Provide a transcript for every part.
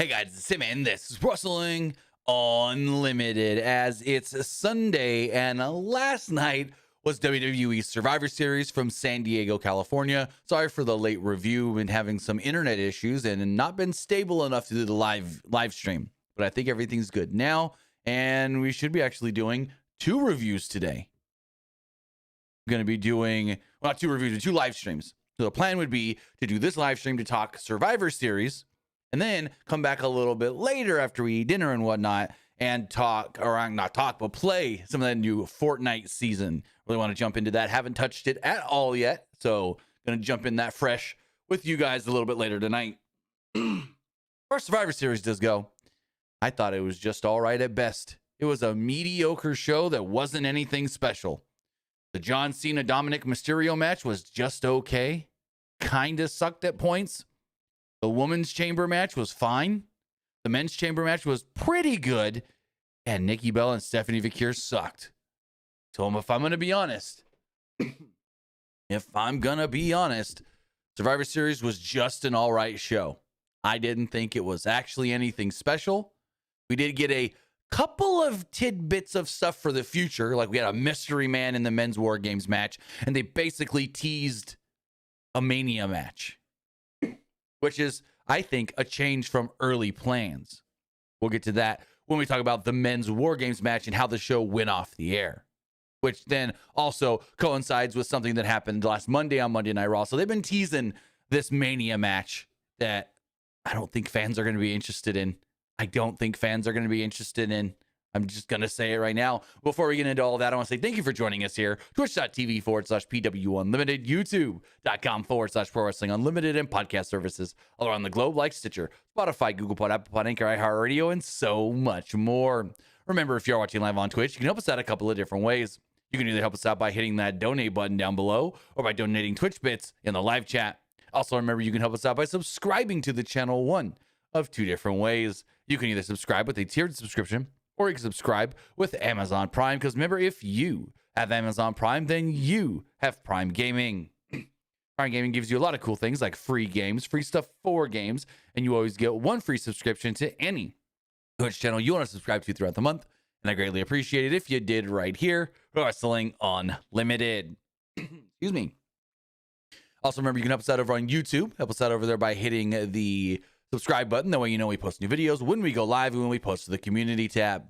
Hey guys, it's Tim, and this is Wrestling Unlimited. As it's Sunday, and last night was WWE Survivor Series from San Diego, California. Sorry for the late review. Been having some internet issues and not been stable enough to do the live stream. But I think everything's good now, and we should be actually doing two reviews today. I'm going to be doing, well, not two reviews, but two live streams. So the plan would be to do this live stream to talk Survivor Series, and then come back a little bit later after we eat dinner and whatnot and talk, or not talk, but play some of that new Fortnite season. Really want to jump into that. Haven't touched it at all yet. So going to jump in that fresh with you guys a little bit later tonight. Our Survivor Series does go. I thought it was just all right at best. It was a mediocre show that wasn't anything special. The John Cena Dominic Mysterio match was just okay. Kind of sucked at points. The women's chamber match was fine. The men's chamber match was pretty good. And Nikki Bella and Stephanie Vickier sucked. So if I'm going to be honest, Survivor Series was just an all right show. I didn't think it was actually anything special. We did get a couple of tidbits of stuff for the future. Like we had a mystery man in the men's War Games match. And they basically teased a Mania match, which is, I think, a change from early plans. We'll get to that when we talk about the men's War Games match and how the show went off the air, which then also coincides with something that happened last Monday on Monday Night Raw. So they've been teasing this Mania match that I don't think fans are going to be interested in. I'm just going to say it right now. Before we get into all that, I want to say thank you for joining us here. Twitch.tv/PWU Unlimited, YouTube.com/Pro Wrestling Unlimited, and podcast services all around the globe like Stitcher, Spotify, Google Pod, Apple Pod, Anchor, iHeartRadio, and so much more. Remember, if you're watching live on Twitch, you can help us out a couple of different ways. You can either help us out by hitting that donate button down below or by donating Twitch bits in the live chat. Also, remember, you can help us out by subscribing to the channel, one of two different ways. You can either subscribe with a tiered subscription, or you can subscribe with Amazon Prime, because remember, if you have Amazon Prime, then you have Prime Gaming. Prime Gaming gives you a lot of cool things like free games, free stuff for games, and you always get one free subscription to any Twitch channel you want to subscribe to throughout the month. And I greatly appreciate it if you did right here, Wrestling Unlimited. Excuse me. Also, remember, you can help us out over on YouTube. Help us out over there by hitting the subscribe button. That way you know we post new videos when we go live and when we post to the community tab.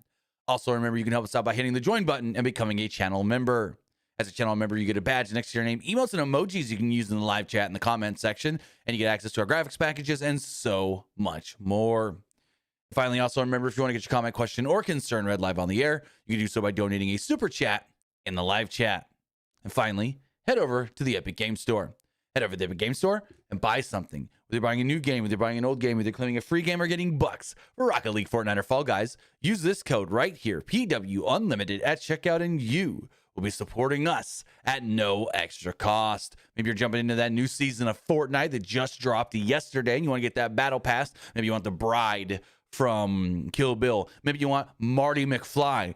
Also, remember, you can help us out by hitting the join button and becoming a channel member. As a channel member, you get a badge next to your name, emotes, and emojis you can use in the live chat in the comment section, and you get access to our graphics packages and so much more. Finally, also remember, if you want to get your comment, question, or concern read live on the air, you can do so by donating a super chat in the live chat. And finally, head over to the Epic Game Store. Head over to the Epic Game Store and buy something. Whether you're buying a new game, whether you're buying an old game, whether you're claiming a free game or getting bucks for Rocket League, Fortnite, or Fall Guys, use this code right here, PW Unlimited, at checkout, and you will be supporting us at no extra cost. Maybe you're jumping into that new season of Fortnite that just dropped yesterday, and you want to get that battle pass. Maybe you want the bride from Kill Bill. Maybe you want Marty McFly.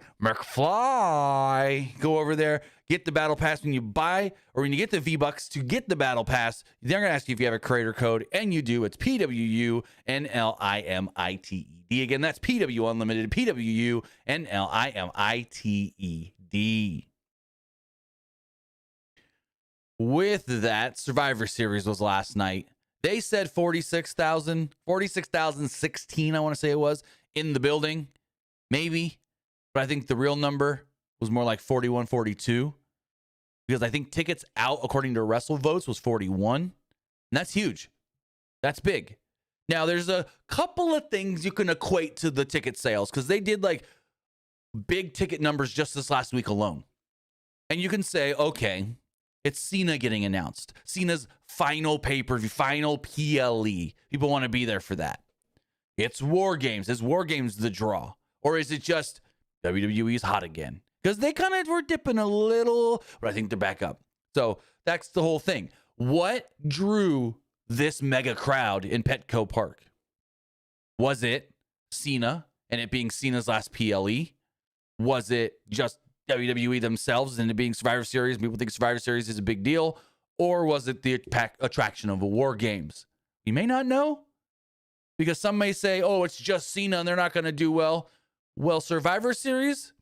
Go over there, get the battle pass. When you buy, or when you get the V-Bucks to get the battle pass, they're going to ask you if you have a creator code, and you do. It's PWU NLIMITED. Again, that's PW Unlimited, PWU NLIMITED. With that, Survivor Series was last night. They said 46,016, I want to say it was, in the building. Maybe. But I think the real number was more like 41, 42. Because I think tickets out, according to WrestleVotes, was 41. And that's huge. That's big. Now, there's a couple of things you can equate to the ticket sales, because they did like big ticket numbers just this last week alone. And you can say, okay, it's Cena getting announced. Cena's final pay-per-view, final PLE. People want to be there for that. It's War Games. Is War Games the draw? Or is it just WWE's hot again? Because they kind of were dipping a little, but I think they're back up. So that's the whole thing. What drew this mega crowd in Petco Park? Was it Cena and it being Cena's last PLE? Was it just WWE themselves and it being Survivor Series? People think Survivor Series is a big deal. Or was it the attraction of a War Games? You may not know, Because some may say, oh, it's just Cena and they're not going to do well. Well, Survivor Series,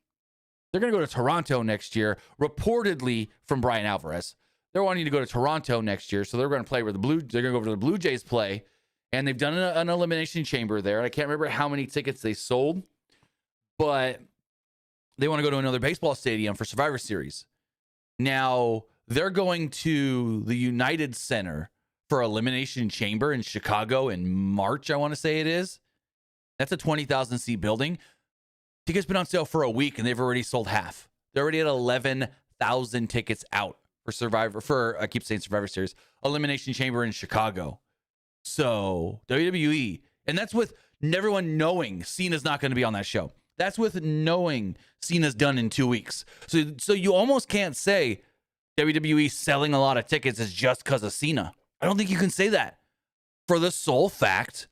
they're going to go to Toronto next year, reportedly from Brian Alvarez. They're wanting to go to Toronto next year, so they're going to play where they're going to go over to the Blue Jays play, and they've done an elimination chamber there. I can't remember how many tickets they sold, but they want to go to another baseball stadium for Survivor Series. Now, they're going to the United Center for Elimination Chamber in Chicago in March, I want to say it is. That's a 20,000 seat building. Tickets been on sale for a week, and they've already sold half. They're already at 11,000 tickets out for I keep saying Survivor Series, Elimination Chamber in Chicago. So WWE, and that's with everyone knowing Cena's not going to be on that show. That's with knowing Cena's done in 2 weeks. So you almost can't say WWE selling a lot of tickets is just because of Cena. I don't think you can say that, for the sole fact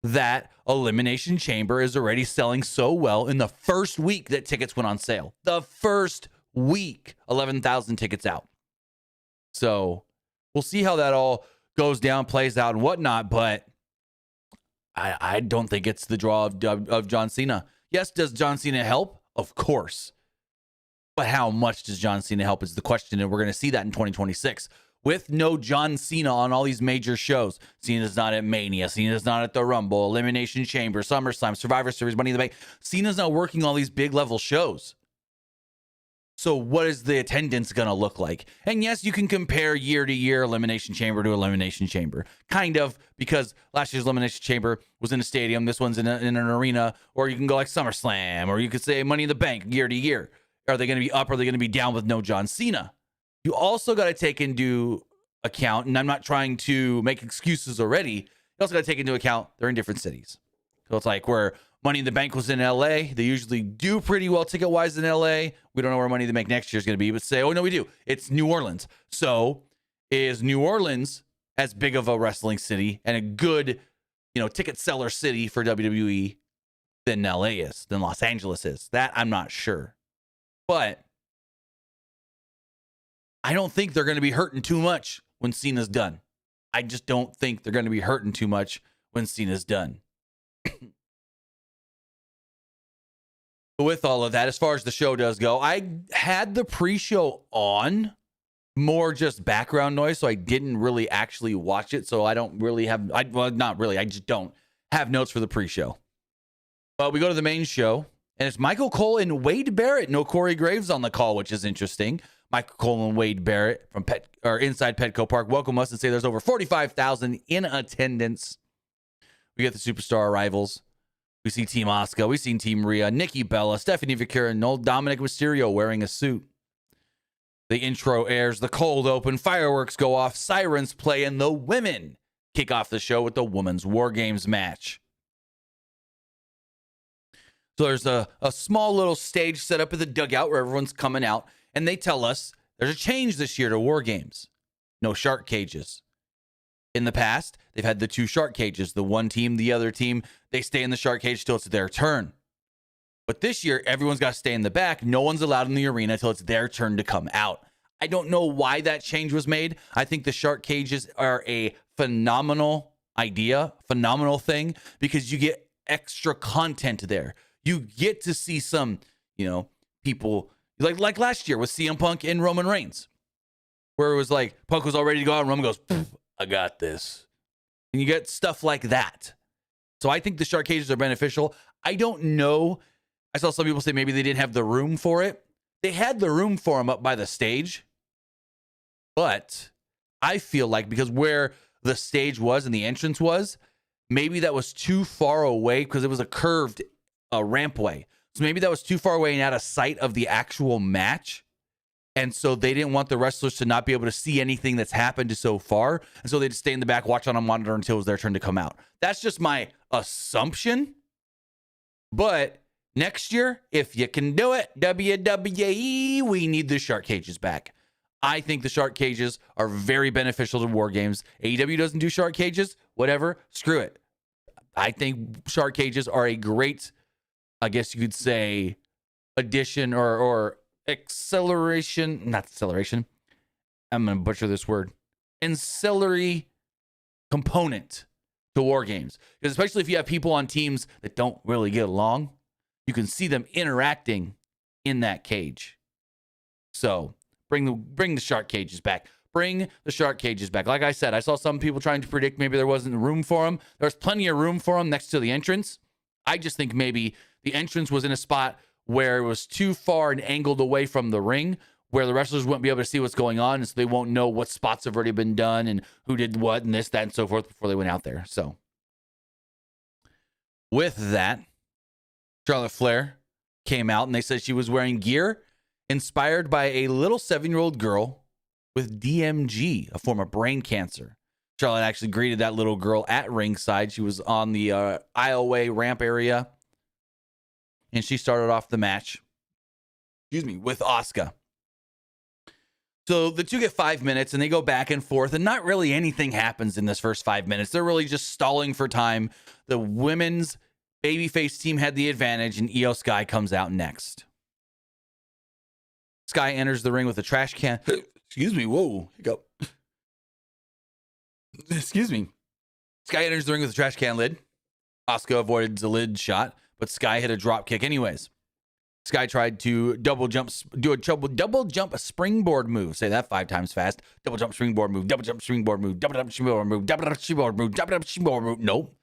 that Elimination Chamber is already selling so well in the first week that tickets went on sale. The first week, 11,000 tickets out. So we'll see how that all goes down, plays out, and whatnot. But I don't think it's the draw of John Cena. Yes, does John Cena help? Of course. But how much does John Cena help is the question, and we're going to see that in 2026. With no John Cena on all these major shows. Cena's not at Mania. Cena's not at the Rumble, Elimination Chamber, SummerSlam, Survivor Series, Money in the Bank. Cena's not working all these big level shows. So what is the attendance going to look like? And yes, you can compare year to year Elimination Chamber to Elimination Chamber. Kind of, because last year's Elimination Chamber was in a stadium. This one's in an arena. Or you can go like SummerSlam. Or you could say Money in the Bank year to year. Are they going to be up or are they going to be down with no John Cena? You also got to take into account, and I'm not trying to make excuses already, you also got to take into account they're in different cities. So it's like where Money in the Bank was in LA. They usually do pretty well ticket-wise in LA. We don't know where Money in the Bank next year is going to be, but say, oh, no, we do. It's New Orleans. So is New Orleans as big of a wrestling city and a good, ticket seller city for WWE than LA is, than Los Angeles is? That I'm not sure. But I don't think they're going to be hurting too much when Cena's done. I just don't think they're going to be hurting too much when Cena's done. But with all of that, as far as the show does go, I had the pre-show on, more just background noise, so I didn't really actually watch it. So I don't really have, not really, I just don't have notes for the pre-show. But we go to the main show, and it's Michael Cole and Wade Barrett. No Corey Graves on the call, which is interesting. Michael Cole and Wade Barrett from inside Petco Park welcome us and say there's over 45,000 in attendance. We get the superstar arrivals. We see Team Asuka. We've seen Team Rhea, Nikki Bella, Stephanie Vaquera, and old Dominic Mysterio wearing a suit. The intro airs. The cold open. Fireworks go off. Sirens play. And the women kick off the show with the Women's War Games match. So there's a small little stage set up at the dugout where everyone's coming out. And they tell us there's a change this year to War Games. No shark cages. In the past, they've had the two shark cages. The one team, the other team, they stay in the shark cage till it's their turn. But this year, everyone's got to stay in the back. No one's allowed in the arena till it's their turn to come out. I don't know why that change was made. I think the shark cages are a phenomenal idea, phenomenal thing, because you get extra content there. You get to see some, people like last year with CM Punk and Roman Reigns, where it was like Punk was all ready to go out and Roman goes, I got this. And you get stuff like that. So I think the shark cages are beneficial. I don't know. I saw some people say maybe they didn't have the room for it. They had the room for them up by the stage. But I feel like because where the stage was and the entrance was, maybe that was too far away because it was a curved rampway. So maybe that was too far away and out of sight of the actual match. And so they didn't want the wrestlers to not be able to see anything that's happened so far. And so they'd stay in the back, watch on a monitor until it was their turn to come out. That's just my assumption. But next year, if you can do it, WWE, we need the shark cages back. I think the shark cages are very beneficial to War Games. AEW doesn't do shark cages, whatever, screw it. I think shark cages are a great, I guess you could say, addition or not acceleration. I'm going to butcher this word. Ancillary component to War Games. Because especially if you have people on teams that don't really get along, you can see them interacting in that cage. So bring the shark cages back. Bring the shark cages back. Like I said, I saw some people trying to predict maybe there wasn't room for them. There's plenty of room for them next to the entrance. I just think maybe the entrance was in a spot where it was too far and angled away from the ring, where the wrestlers wouldn't be able to see what's going on, and so they won't know what spots have already been done and who did what and this, that, and so forth before they went out there. So with that, Charlotte Flair came out and they said she was wearing gear inspired by a little 7-year-old girl with DMG, a form of brain cancer. Charlotte actually greeted that little girl at ringside. She was on the aisleway ramp area, and she started off the match, with Asuka. So the two get 5 minutes, and they go back and forth, and not really anything happens in this first 5 minutes. They're really just stalling for time. The women's babyface team had the advantage, and Io Sky comes out next. Sky enters the ring with a trash can. Excuse me. Whoa. Hiccup. Excuse me. Sky enters the ring with a trash can lid. Asuka avoided the lid shot, but Sky hit a drop kick anyways. Sky tried to do a double jump springboard move. Say that 5 times fast. Double jump springboard move. Double jump springboard move. Double jump springboard move. Double jump springboard move. Double jump springboard move. Nope.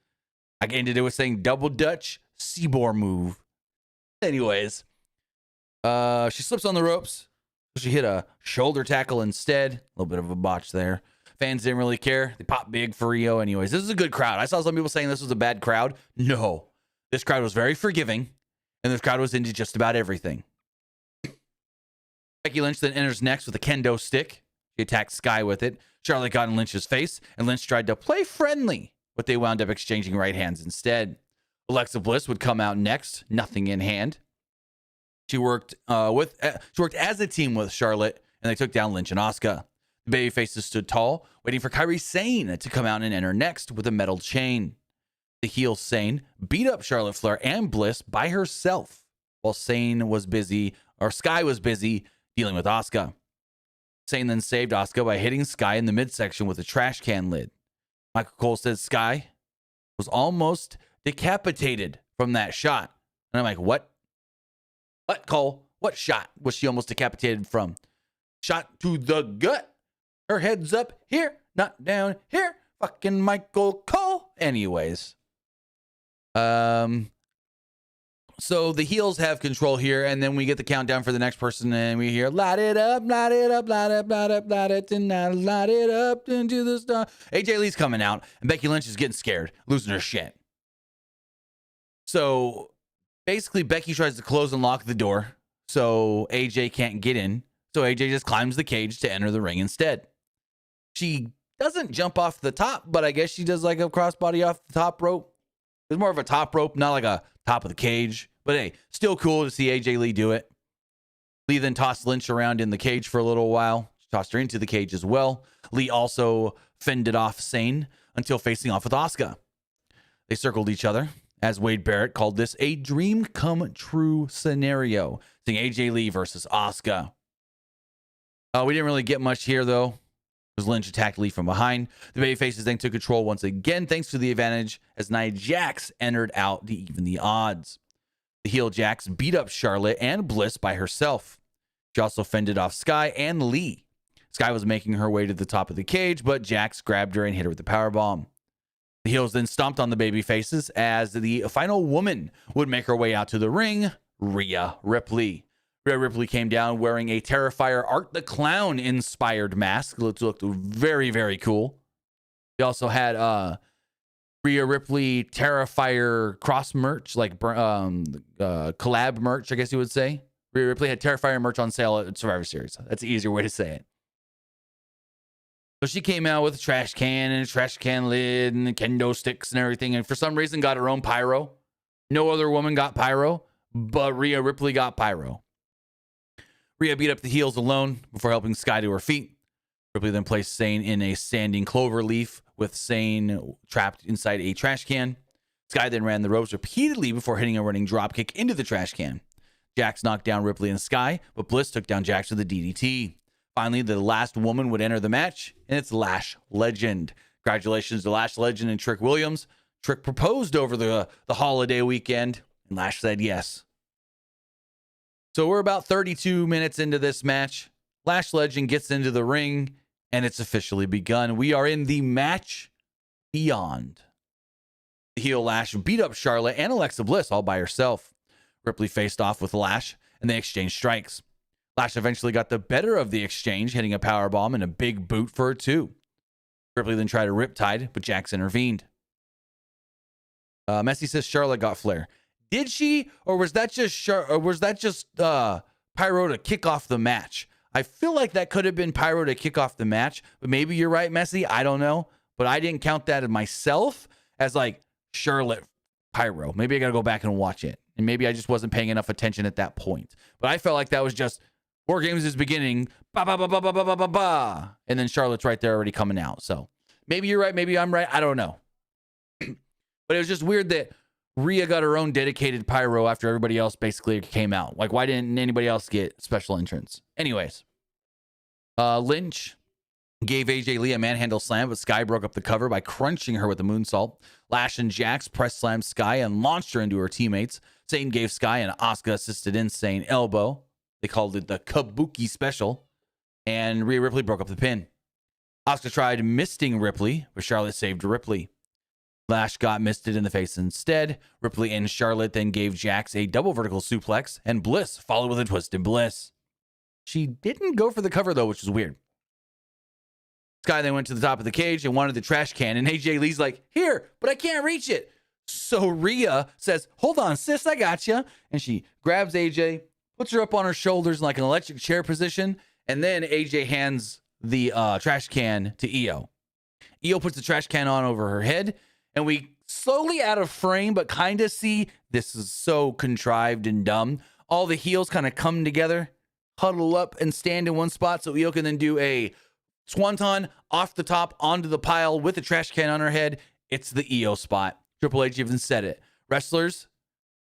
I ended it with saying double Dutch Seaboard move. Anyways, she slips on the ropes. She hit a shoulder tackle instead. A little bit of a botch there. Fans didn't really care. They popped big for Rio anyways. This is a good crowd. I saw some people saying this was a bad crowd. No. This crowd was very forgiving, and this crowd was into just about everything. Becky Lynch then enters next with a kendo stick. She attacked Sky with it. Charlotte got in Lynch's face, and Lynch tried to play friendly, but they wound up exchanging right hands instead. Alexa Bliss would come out next, nothing in hand. She worked as a team with Charlotte, and they took down Lynch and Asuka. The babyfaces stood tall, waiting for Kairi Sane to come out and enter next with a metal chain. The heel Sane beat up Charlotte Flair and Bliss by herself, while Sky was busy dealing with Asuka. Sane then saved Asuka by hitting Sky in the midsection with a trash can lid. Michael Cole said Sky was almost decapitated from that shot. And I'm like, what? What, Cole? What shot was she almost decapitated from? Shot to the gut. Her head's up here, not down here. Fucking Michael Cole. Anyways. So the heels have control here, and then we get the countdown for the next person, and we hear, light it up, light it up, light it up, light it up, light it tonight, light it up into the star. AJ Lee's coming out, and Becky Lynch is getting scared, losing her shit. So basically, Becky tries to close and lock the door, so AJ can't get in. So AJ just climbs the cage to enter the ring instead. She doesn't jump off the top, but I guess she does like a crossbody off the top rope. It's more of a top rope, not like a top of the cage. But hey, still cool to see AJ Lee do it. Lee then tossed Lynch around in the cage for a little while. She tossed her into the cage as well. Lee also fended off Sane until facing off with Asuka. They circled each other, as Wade Barrett called this a dream come true scenario, seeing AJ Lee versus Asuka. We didn't really get much here, though, because Lynch attacked Lee from behind. The babyfaces then took control once again, thanks to the advantage, as Nia Jax entered out to even the odds. The heel Jax beat up Charlotte and Bliss by herself. She also fended off Sky and Lee. Sky was making her way to the top of the cage, but Jax grabbed her and hit her with the powerbomb. The heels then stomped on the babyfaces as the final woman would make her way out to the ring, Rhea Ripley. Rhea Ripley came down wearing a Terrifier Art the Clown inspired mask. It looked very, very cool. We also had Rhea Ripley Terrifier cross merch, like collab merch, I guess you would say. Rhea Ripley had Terrifier merch on sale at Survivor Series. That's the easier way to say it. So she came out with a trash can and a trash can lid and kendo sticks and everything, and for some reason got her own pyro. No other woman got pyro, but Rhea Ripley got pyro. Rhea beat up the heels alone before helping Sky to her feet. Ripley then placed Sane in a standing clover leaf with Sane trapped inside a trash can. Sky then ran the ropes repeatedly before hitting a running dropkick into the trash can. Jax knocked down Ripley and Sky, but Bliss took down Jax with a DDT. Finally, the last woman would enter the match, and it's Lash Legend. Congratulations to Lash legend and Trick Williams. Trick proposed over the holiday weekend, and Lash said yes. So we're about 32 minutes into this match. Lash legend gets into the ring, and it's officially begun. We are in the match beyond. The heel Lash beat up Charlotte and Alexa Bliss all by herself. Ripley faced off with Lash, and they exchanged strikes. Lash eventually got the better of the exchange, hitting a powerbomb and a big boot for a 2. Ripley then tried a riptide, but Jax intervened. Messi says Charlotte got Flair. Did she, or was that just Pyro to kick off the match? I feel like that could have been Pyro to kick off the match, but maybe you're right, Messi. I don't know, but I didn't count that myself as like Charlotte Pyro. Maybe I got to go back and watch it, and maybe I just wasn't paying enough attention at that point. But I felt like that was just War Games is beginning, ba ba ba ba ba ba ba ba ba, and then Charlotte's right there already coming out. So maybe you're right, maybe I'm right. I don't know. But it was just weird that Rhea got her own dedicated Pyro after everybody else basically came out. Like, why didn't anybody else get special entrance? Anyways, Lynch gave AJ Lee a manhandle slam, but Sky broke up the cover by crunching her with a moonsault. Lash and Jax press slammed Sky and launched her into her teammates. Satan gave Sky an Asuka-assisted insane elbow. They called it the Kabuki special. And Rhea Ripley broke up the pin. Asuka tried misting Ripley, but Charlotte saved Ripley. Lash got misted in the face instead. Ripley and Charlotte then gave Jax a double vertical suplex, and Bliss followed with a twisted bliss. She didn't go for the cover, though, which is weird. Sky then went to the top of the cage and wanted the trash can, and AJ Lee's like, here, but I can't reach it. So Rhea says, hold on, sis, I got you. And she grabs AJ, puts her up on her shoulders in like an electric chair position, and then AJ hands the trash can to Io. Io puts the trash can on over her head, and we slowly out of frame, but kind of see this is so contrived and dumb. All the heels kind of come together, huddle up, and stand in one spot so Io can then do a swanton off the top onto the pile with the trash can on her head. It's the Io spot. Triple H even said it. Wrestlers,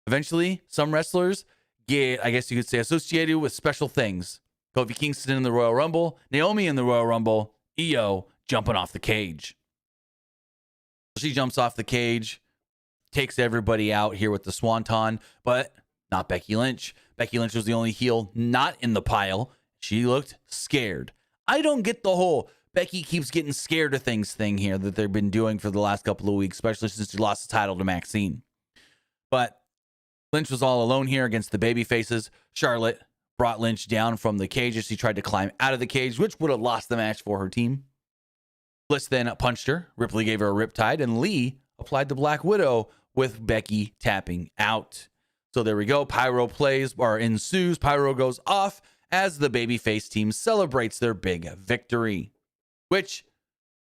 eventually, some wrestlers get, I guess you could say, associated with special things. Kofi Kingston in the Royal Rumble, Naomi in the Royal Rumble, Io jumping off the cage. She jumps off the cage, takes everybody out here with the swanton, but not Becky Lynch. Becky Lynch was the only heel not in the pile. She looked scared. I don't get the whole Becky keeps getting scared of things thing here that they've been doing for the last couple of weeks, especially since she lost the title to Maxine. But Lynch was all alone here against the baby faces. Charlotte brought Lynch down from the cage as she tried to climb out of the cage, which would have lost the match for her team. Bliss then punched her. Ripley gave her a riptide, and Lee applied the Black Widow with Becky tapping out. So there we go. Pyro plays or ensues. Pyro goes off as the babyface team celebrates their big victory, which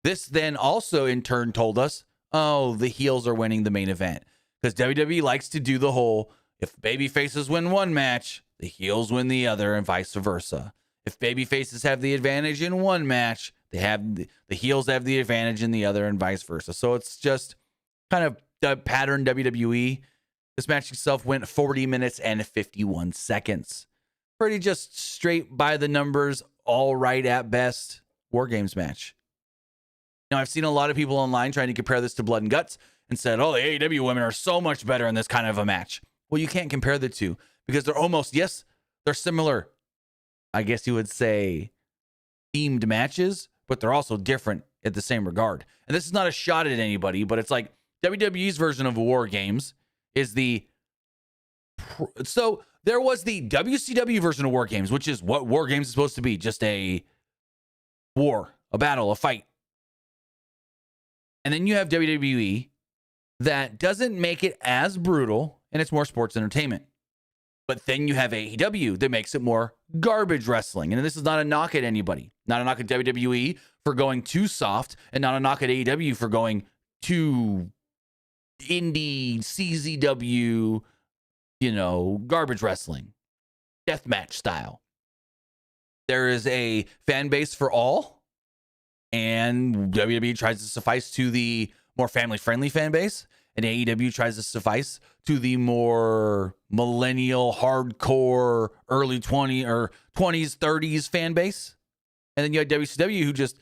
this then also in turn told us, oh, the heels are winning the main event, because WWE likes to do the whole, if babyfaces win one match, the heels win the other, and vice versa. If babyfaces have the advantage in one match, they have the heels have the advantage in the other, and vice versa. So it's just kind of the pattern WWE. This match itself went 40 minutes and 51 seconds. Pretty just straight by the numbers, all right at best War Games match. Now, I've seen a lot of people online trying to compare this to Blood and Guts and said, oh, the AEW women are so much better in this kind of a match. Well, you can't compare the two because they're almost, yes, they're similar, I guess you would say, themed matches, but they're also different at the same regard. And this is not a shot at anybody, but it's like WWE's version of War Games is so there was the WCW version of War Games, which is what War Games is supposed to be, just a war, a battle, a fight. And then you have WWE that doesn't make it as brutal, and it's more sports entertainment. But then you have AEW that makes it more garbage wrestling. And this is not a knock at anybody. Not a knock at WWE for going too soft, and not a knock at AEW for going too indie, CZW, garbage wrestling, deathmatch style. There is a fan base for all, and WWE tries to suffice to the more family-friendly fan base, and AEW tries to suffice to the more millennial, hardcore, early 20s, 30s fan base. And then you had WCW, who it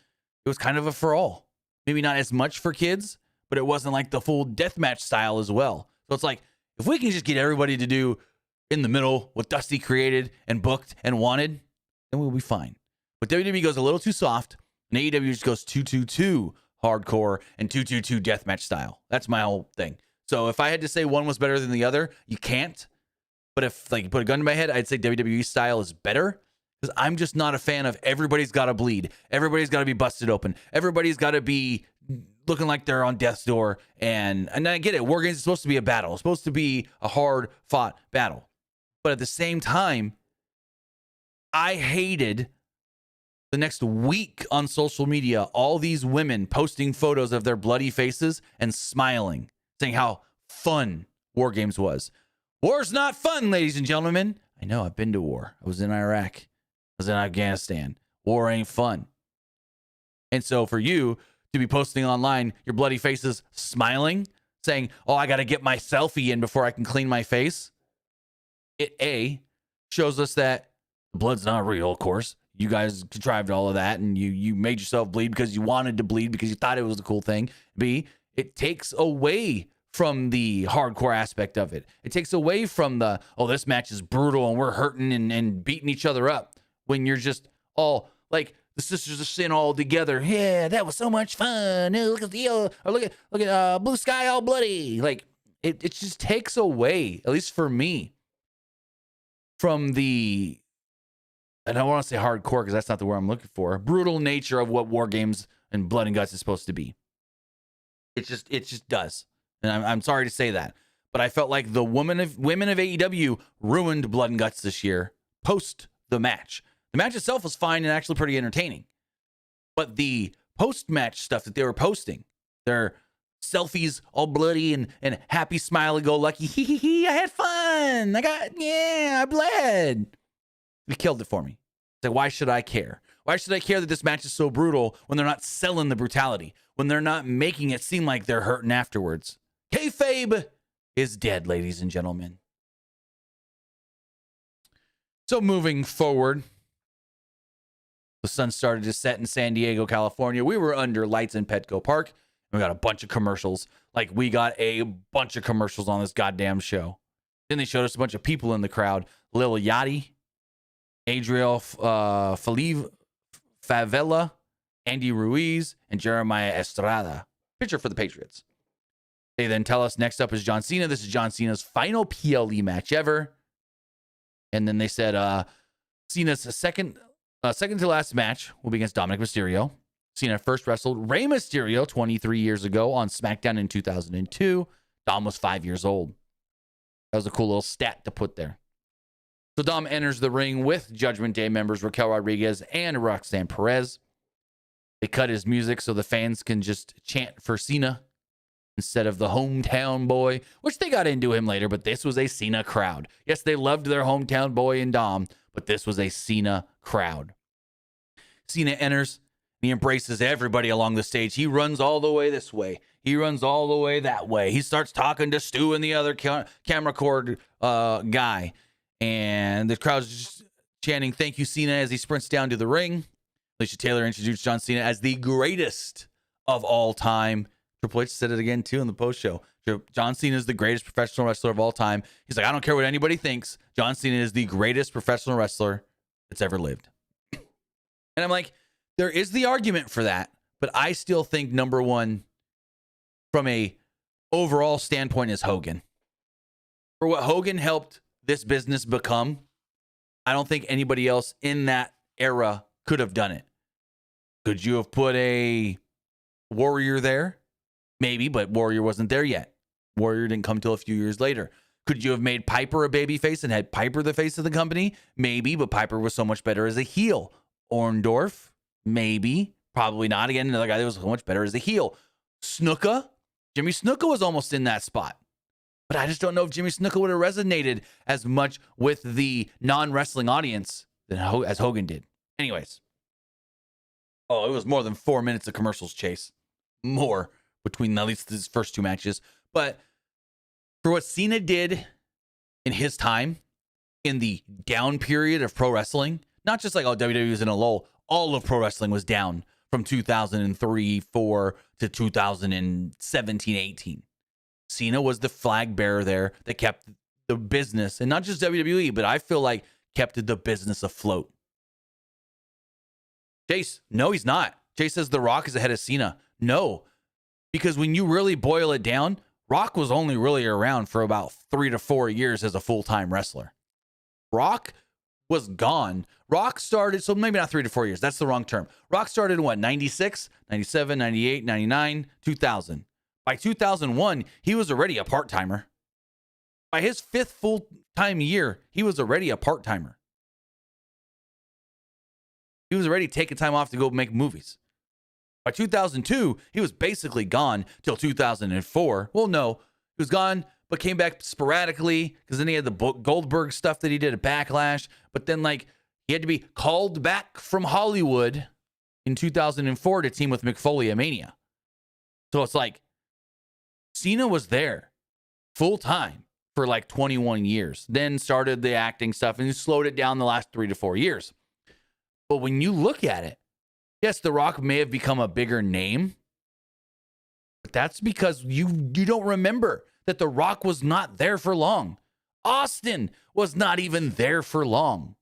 was kind of a for all. maybe not as much for kids, but it wasn't like the full deathmatch style as well. So it's like, if we can just get everybody to do in the middle what Dusty created and booked and wanted, then we'll be fine. But WWE goes a little too soft, and AEW just goes 2-2-2 hardcore and 2-2-2 deathmatch style. That's my whole thing. So if I had to say one was better than the other, you can't. But if like you put a gun to my head, I'd say WWE style is better, because I'm just not a fan of everybody's got to bleed. Everybody's got to be busted open. Everybody's got to be looking like they're on death's door. And I get it. War Games is supposed to be a battle. It's supposed to be a hard-fought battle. But at the same time, I hated the next week on social media, all these women posting photos of their bloody faces and smiling, saying how fun War Games was. War's not fun, ladies and gentlemen. I know, I've been to war. I was in Iraq. I was in Afghanistan. War ain't fun. And so for you to be posting online your bloody faces smiling, saying, oh, I got to get my selfie in before I can clean my face, it A, shows us that the blood's not real, of course. You guys contrived all of that, and you made yourself bleed because you wanted to bleed because you thought it was a cool thing. B, it takes away from the hardcore aspect of it. It takes away from the, oh, this match is brutal and we're hurting and beating each other up, when you're just all like the Sisters of Sin all together. Yeah, that was so much fun. Look at the or look at Blue Sky all bloody. Like it just takes away, at least for me, from the, and I don't want to say hardcore because that's not the word I'm looking for, brutal nature of what War Games and Blood and Guts is supposed to be. It just does. And I'm sorry to say that, but I felt like the women of AEW ruined Blood and Guts this year post the match. The match itself was fine and actually pretty entertaining, but the post-match stuff that they were posting, their selfies all bloody and happy, smiley-go-lucky, hee, I had fun, I bled. It killed it for me. It's like, why should I care? Why should I care that this match is so brutal when they're not selling the brutality, when they're not making it seem like they're hurting afterwards? Kayfabe is dead, ladies and gentlemen. So moving forward, the sun started to set in San Diego, California. We were under lights in Petco Park. And we got a bunch of commercials. Like, we got a bunch of commercials on this goddamn show. Then they showed us a bunch of people in the crowd. Lil Yachty, Adriel Favela, Andy Ruiz, and Jeremiah Estrada. Pitcher for the Patriots. They then tell us next up is John Cena. This is John Cena's final PLE match ever. And then they said Cena's second to last match will be against Dominic Mysterio. Cena first wrestled Rey Mysterio 23 years ago on SmackDown in 2002. Dom was 5 years old. That was a cool little stat to put there. So Dom enters the ring with Judgment Day members Raquel Rodriguez and Roxanne Perez. They cut his music so the fans can just chant for Cena instead of the hometown boy, which they got into him later, but this was a Cena crowd. Yes, they loved their hometown boy and Dom, but this was a Cena crowd. Cena enters. He embraces everybody along the stage. He runs all the way this way. He runs all the way that way. He starts talking to Stu and the other camera cord guy. And the crowd's just chanting, thank you, Cena, as he sprints down to the ring. Alicia Taylor introduced John Cena as the greatest of all time. Triple H said it again, too, in the post-show. John Cena is the greatest professional wrestler of all time. He's like, I don't care what anybody thinks. John Cena is the greatest professional wrestler that's ever lived. And I'm like, there is the argument for that, but I still think number one from a overall standpoint is Hogan. For what Hogan helped this business become, I don't think anybody else in that era could have done it. Could you have put a Warrior there? Maybe, but Warrior wasn't there yet. Warrior didn't come till a few years later. Could you have made Piper a babyface and had Piper the face of the company? Maybe, but Piper was so much better as a heel. Orndorff? Maybe. Probably not. Again, another guy that was so much better as a heel. Snuka? Jimmy Snuka was almost in that spot. But I just don't know if Jimmy Snuka would have resonated as much with the non-wrestling audience as Hogan did. Anyways. Oh, it was more than 4 minutes of commercials, Chase. More between at least his first two matches. But for what Cena did in his time, in the down period of pro wrestling, not just like, oh, WWE was in a lull, all of pro wrestling was down from 2003, 4 to 2017, 18. Cena was the flag bearer there that kept the business, and not just WWE, but I feel like kept the business afloat. Chase, no, he's not. Chase says The Rock is ahead of Cena. No, because when you really boil it down, Rock was only really around for about 3 to 4 years as a full-time wrestler. Rock was gone. Rock started, so maybe not 3 to 4 years. That's the wrong term. Rock started in what, 96, 97, 98, 99, 2000. By 2001, he was already a part-timer. By his 5th full-time year, he was already a part-timer. He was already taking time off to go make movies. By 2002, he was basically gone till 2004. Well, no, he was gone, but came back sporadically because then he had the Goldberg stuff that he did at Backlash. But then, like, he had to be called back from Hollywood in 2004 to team with Mick Foley at Mania. So it's like Cena was there full time for like 21 years, then started the acting stuff and slowed it down the last 3 to 4 years. But when you look at it, yes, The Rock may have become a bigger name, but that's because you don't remember that The Rock was not there for long. Austin was not even there for long.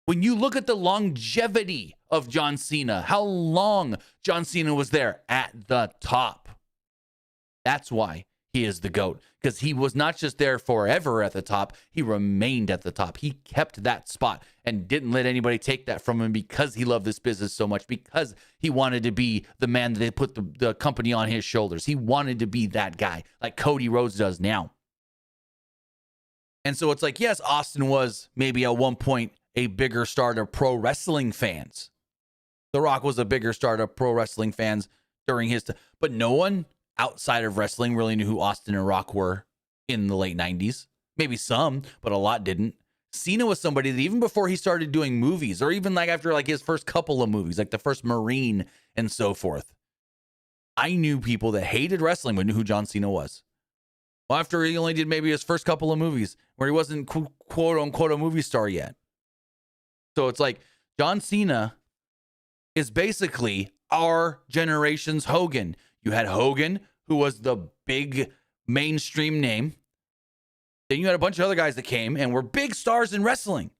When you look at the longevity of John Cena, how long John Cena was there at the top. That's why he is the GOAT, because he was not just there forever at the top. He remained at the top. He kept that spot and didn't let anybody take that from him because he loved this business so much, because he wanted to be the man that they put the company on his shoulders. He wanted to be that guy like Cody Rhodes does now. And so it's like, yes, Austin was maybe at one point a bigger star to pro wrestling fans. The Rock was a bigger star to pro wrestling fans during his time, but no one outside of wrestling really knew who Austin and Rock were in the late 90s. Maybe some, but a lot didn't. Cena was somebody that even before he started doing movies, or even like after like his first couple of movies, like the first Marine and so forth, I knew people that hated wrestling but knew who John Cena was. Well, after he only did maybe his first couple of movies where he wasn't quote unquote a movie star yet. So it's like John Cena is basically our generation's Hogan. You had Hogan, who was the big mainstream name. Then you had a bunch of other guys that came and were big stars in wrestling.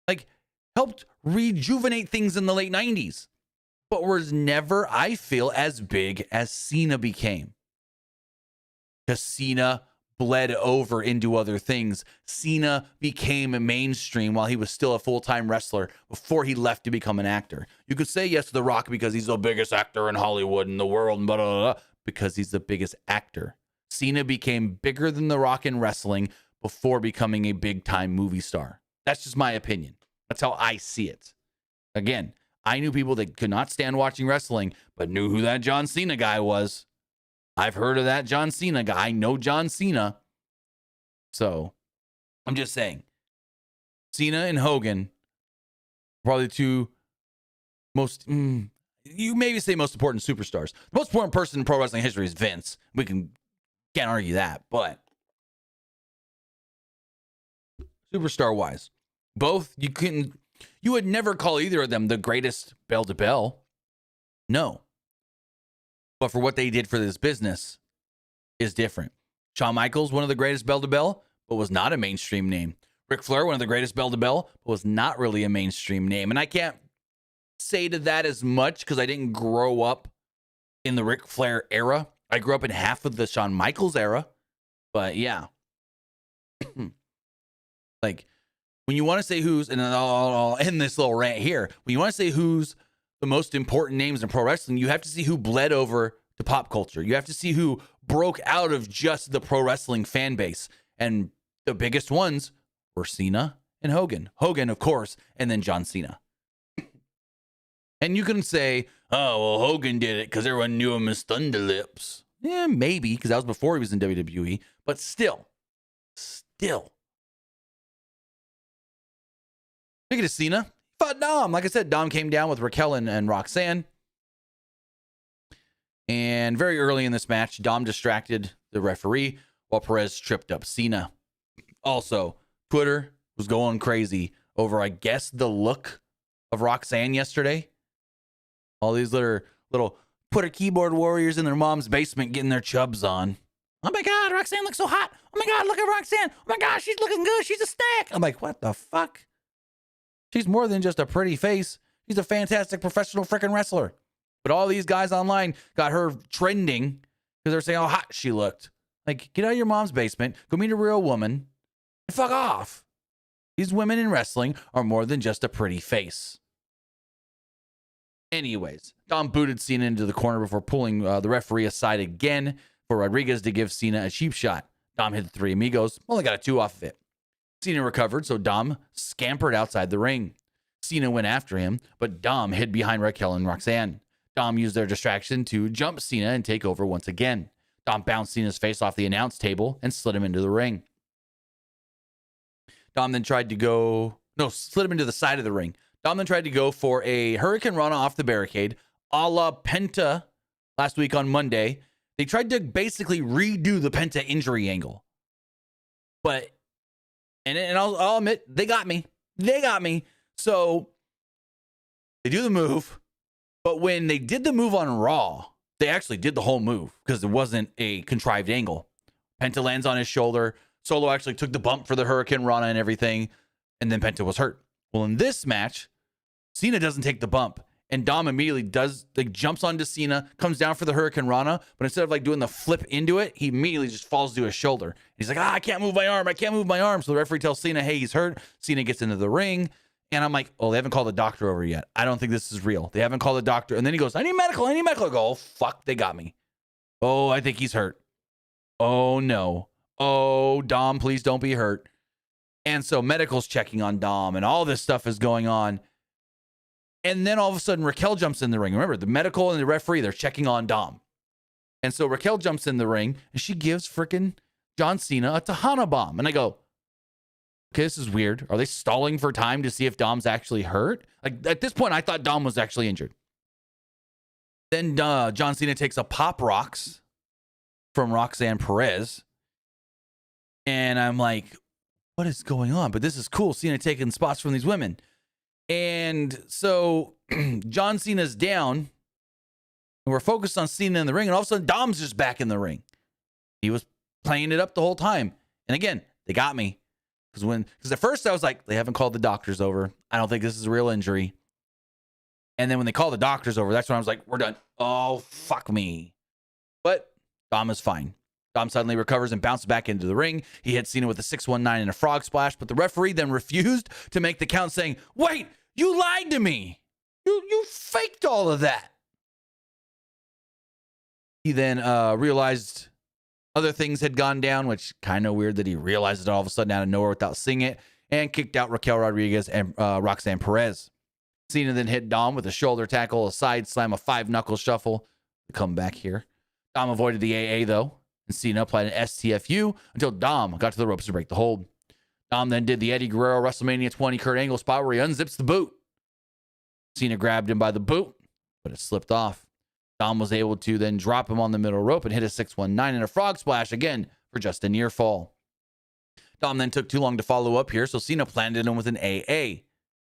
Like, helped rejuvenate things in the late 90s. But was never, I feel, as big as Cena became. Because Cena bled over into other things. Cena became mainstream while he was still a full-time wrestler before he left to become an actor. You could say yes to The Rock because he's the biggest actor in Hollywood and the world, and blah, blah, blah, because he's the biggest actor. Cena became bigger than The Rock in wrestling before becoming a big-time movie star. That's just my opinion. That's how I see it. Again, I knew people that could not stand watching wrestling, but knew who that John Cena guy was. I've heard of that John Cena guy. I know John Cena. So, I'm just saying. Cena and Hogan, probably the two most, you maybe say most important superstars. The most important person in pro wrestling history is Vince. Can't argue that, but superstar-wise, both, you would never call either of them the greatest bell to bell. No. But for what they did for this business is different. Shawn Michaels, one of the greatest bell to bell, but was not a mainstream name. Ric Flair, one of the greatest bell to bell, but was not really a mainstream name. And I can't say to that as much because I didn't grow up in the Ric Flair era. I grew up in half of the Shawn Michaels era. But yeah. Like, when you want to say who's, and I'll end this little rant here. When you want to say who's the most important names in pro wrestling, you have to see who bled over to pop culture. You have to see who broke out of just the pro wrestling fan base. And the biggest ones were Cena and Hogan. Hogan, of course, and then John Cena. And you can say, oh, well, Hogan did it because everyone knew him as Thunder Lips. Yeah, maybe, because that was before he was in WWE. But still. Speaking of Cena, fought Dom. Like I said, Dom came down with Raquel and Roxanne. And very early in this match, Dom distracted the referee while Perez tripped up Cena. Also, Twitter was going crazy over, I guess, the look of Roxanne yesterday. All these little put her keyboard warriors in their mom's basement getting their chubs on. Oh my God, Roxanne looks so hot. Oh my God, look at Roxanne. Oh my God, she's looking good. She's a snack. I'm like, what the fuck? She's more than just a pretty face. She's a fantastic professional freaking wrestler. But all these guys online got her trending because they're saying how hot she looked. Like, get out of your mom's basement, go meet a real woman, and fuck off. These women in wrestling are more than just a pretty face. Anyways, Dom booted Cena into the corner before pulling the referee aside again for Rodriguez to give Cena a cheap shot. Dom hit the three amigos, only got a 2 off of it. Cena recovered, so Dom scampered outside the ring. Cena went after him, but Dom hid behind Raquel and Roxanne. Dom used their distraction to jump Cena and take over once again. Dom bounced Cena's face off the announce table and slid him into the ring. Dom then tried to slid him into the side of the ring. Dom then tried to go for a Hurricane Rana off the barricade, a la Penta last week on Monday. They tried to basically redo the Penta injury angle. But, and I'll admit, they got me. So, they do the move, but when they did the move on Raw, they actually did the whole move because it wasn't a contrived angle. Penta lands on his shoulder. Solo actually took the bump for the Hurricane Rana and everything, and then Penta was hurt. Well, in this match, Cena doesn't take the bump, and Dom immediately jumps onto Cena, comes down for the Hurricane Rana, but instead of doing the flip into it, he immediately just falls to his shoulder. He's like, I can't move my arm. So the referee tells Cena, hey, he's hurt. Cena gets into the ring, and I'm like, oh, they haven't called the doctor over yet. I don't think this is real. They haven't called the doctor. And then he goes, I need medical. I go, oh, fuck, they got me. Oh, I think he's hurt. Oh, no. Oh, Dom, please don't be hurt. And so medical's checking on Dom, and all this stuff is going on. And then all of a sudden, Raquel jumps in the ring. Remember, the medical and the referee, they're checking on Dom. And so Raquel jumps in the ring, and she gives freaking John Cena a Tejana bomb. And I go, okay, this is weird. Are they stalling for time to see if Dom's actually hurt? Like, at this point, I thought Dom was actually injured. Then John Cena takes a Pop Rocks from Roxanne Perez. And I'm like, what is going on? But this is cool. Cena taking spots from these women. And so John Cena's down, and we're focused on Cena in the ring, and all of a sudden Dom's just back in the ring. He was playing it up the whole time. And again, they got me. Because at first I was like, they haven't called the doctors over. I don't think this is a real injury. And then when they called the doctors over, that's when I was like, we're done. Oh, fuck me. But Dom is fine. Dom suddenly recovers and bounces back into the ring. He hits Cena with a 619 and a frog splash, but the referee then refused to make the count, saying, wait, you lied to me. You faked all of that. He then realized other things had gone down, which kind of weird that he realized it all of a sudden out of nowhere without seeing it, and kicked out Raquel Rodriguez and Roxanne Perez. Cena then hit Dom with a shoulder tackle, a side slam, a 5-knuckle shuffle. Come back here. Dom avoided the AA, though, and Cena applied an STFU until Dom got to the ropes to break the hold. Dom then did the Eddie Guerrero WrestleMania 20 Kurt Angle spot where he unzips the boot. Cena grabbed him by the boot, but it slipped off. Dom was able to then drop him on the middle rope and hit a 619 and a frog splash again for just a near fall. Dom then took too long to follow up here, so Cena planted him with an AA.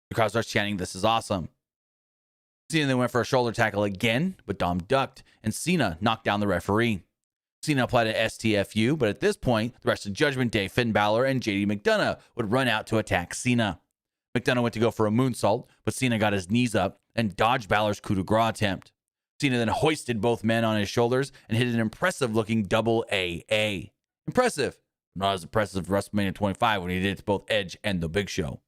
The crowd starts chanting, this is awesome. Cena then went for a shoulder tackle again, but Dom ducked, and Cena knocked down the referee. Cena applied an STFU, but at this point, the rest of Judgment Day, Finn Balor, and JD McDonough would run out to attack Cena. McDonough went to go for a moonsault, but Cena got his knees up and dodged Balor's coup de grace attempt. Cena then hoisted both men on his shoulders and hit an impressive-looking double AA. Impressive. Not as impressive as WrestleMania 25 when he did it to both Edge and The Big Show.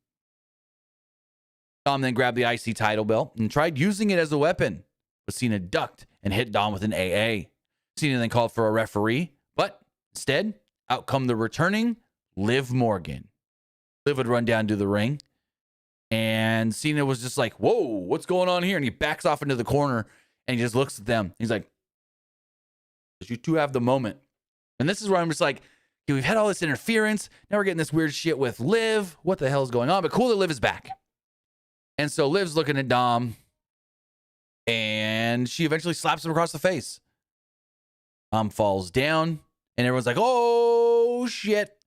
Dom then grabbed the IC title belt and tried using it as a weapon, but Cena ducked and hit Dom with an AA. Cena then called for a referee, but instead, out come the returning Liv Morgan. Liv would run down to the ring, and Cena was just like, whoa, what's going on here? And he backs off into the corner, and he just looks at them. He's like, you two have the moment. And this is where I'm just like, okay, we've had all this interference. Now we're getting this weird shit with Liv. What the hell is going on? But cool that Liv is back. And so Liv's looking at Dom, and she eventually slaps him across the face. Dom falls down, and everyone's like, oh, shit.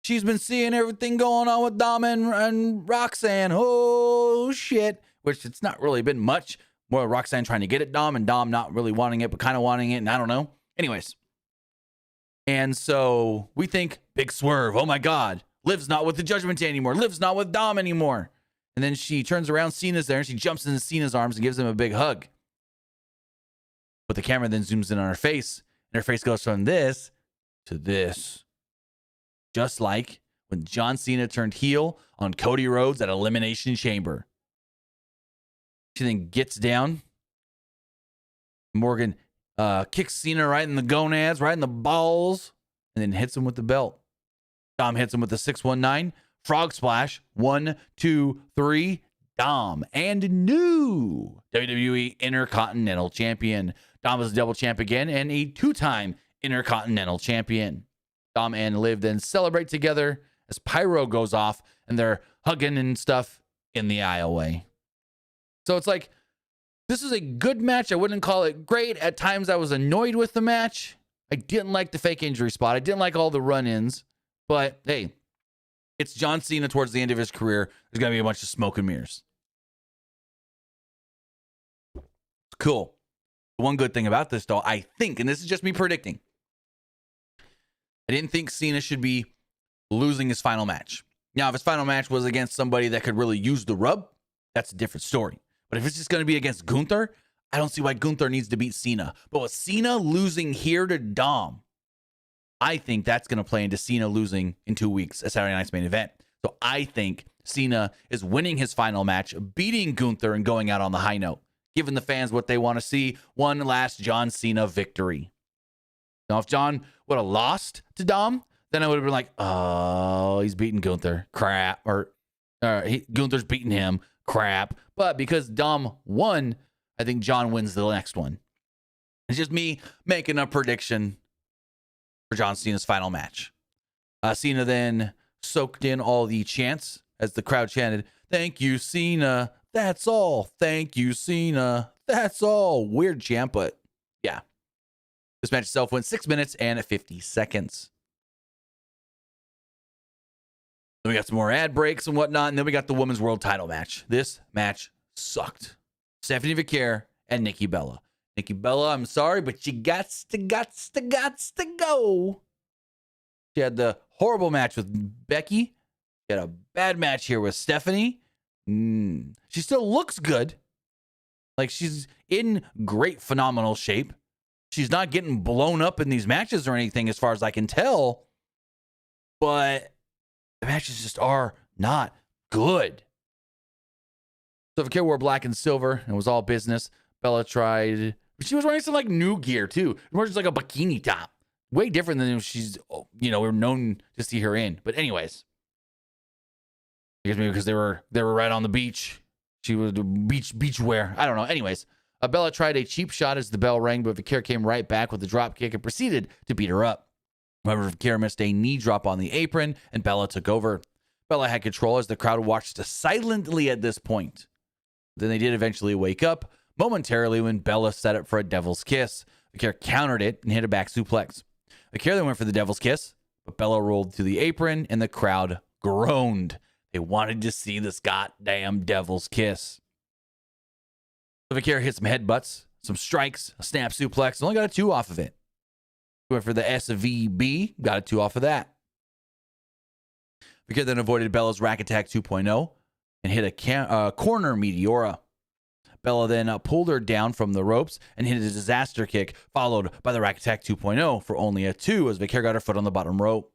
She's been seeing everything going on with Dom and Roxanne. Oh, shit. Which it's not really been much more Roxanne trying to get at Dom and Dom not really wanting it, but kind of wanting it. And I don't know. Anyways. And so we think big swerve. Oh my God. Liv's not with the Judgment Day anymore. Liv's not with Dom anymore. And then she turns around. Cena's there and she jumps into Cena's arms and gives him a big hug. But the camera then zooms in on her face. And her face goes from this to this. Just like when John Cena turned heel on Cody Rhodes at Elimination Chamber. She then gets down. Morgan kicks Cena right in the gonads, right in the balls, and then hits him with the belt. Dom hits him with the 619. Frog splash. 1, 2, 3. Dom. And new WWE Intercontinental Champion. Dom is a double champ again and a 2-time Intercontinental Champion. Dom and Liv then celebrate together as Pyro goes off and they're hugging and stuff in the aisleway. So it's like, this is a good match. I wouldn't call it great. At times I was annoyed with the match. I didn't like the fake injury spot. I didn't like all the run-ins. But hey, it's John Cena towards the end of his career. There's going to be a bunch of smoke and mirrors. Cool. One good thing about this, though, I think, and this is just me predicting, I didn't think Cena should be losing his final match. Now, if his final match was against somebody that could really use the rub, that's a different story. But if it's just going to be against Gunther, I don't see why Gunther needs to beat Cena. But with Cena losing here to Dom, I think that's going to play into Cena losing in 2 weeks at Saturday Night's Main Event. So I think Cena is winning his final match, beating Gunther and going out on the high note, giving the fans what they want to see, one last John Cena victory. Now, if John would have lost to Dom, then I would have been like, oh, he's beating Gunther. Crap. Or Gunther's beating him. Crap. But because Dom won, I think John wins the next one. It's just me making a prediction for John Cena's final match. Cena then soaked in all the chants as the crowd chanted, "Thank you, Cena. That's all. Thank you, Cena. That's all." Weird chant, but yeah. This match itself went 6 minutes and 50 seconds. Then we got some more ad breaks and whatnot, and then we got the Women's World Title match. This match sucked. Stephanie Vaquer and Nikki Bella. Nikki Bella, I'm sorry, but you gots to go. She had the horrible match with Becky. She had a bad match here with Stephanie. She still looks good. Like, she's in great, phenomenal shape. She's not getting blown up in these matches or anything as far as I can tell. But the matches just are not good. So Vaquer wore black and silver and was all business. Bella tried. She was wearing some like new gear too. More just like a bikini top. Way different than she's, we're known to see her in. But anyways. I guess maybe because they were right on the beach. She was beach wear. I don't know. Anyways. Bella tried a cheap shot as the bell rang, but Vaquer came right back with a drop kick and proceeded to beat her up. However, Vaquer missed a knee drop on the apron, and Bella took over. Bella had control as the crowd watched silently at this point. Then they did eventually wake up momentarily when Bella set up for a devil's kiss. Vaquer countered it and hit a back suplex. Vaquer then went for the devil's kiss, but Bella rolled to the apron, and the crowd groaned. They wanted to see this goddamn devil's kiss. Vaquer hit some headbutts, some strikes, a snap suplex. Only got a 2 off of it. Went for the SVB, got a 2 off of that. Vaquer then avoided Bella's Rack Attack 2.0 and hit a corner Meteora. Bella then pulled her down from the ropes and hit a disaster kick, followed by the Rack Attack 2.0 for only a 2 as Vaquer got her foot on the bottom rope.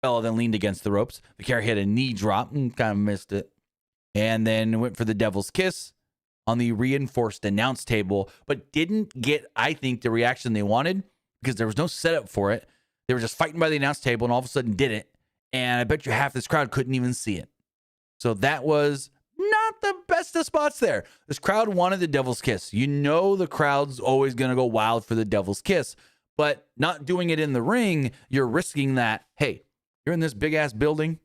Bella then leaned against the ropes. Vaquer hit a knee drop and kind of missed it. And then went for the devil's kiss on the reinforced announce table, but didn't get, I think, the reaction they wanted because there was no setup for it. They were just fighting by the announce table and all of a sudden did it. And I bet you half this crowd couldn't even see it. So that was not the best of spots there. This crowd wanted the devil's kiss. You know the crowd's always going to go wild for the devil's kiss, but not doing it in the ring, you're risking that, hey, you're in this big-ass building.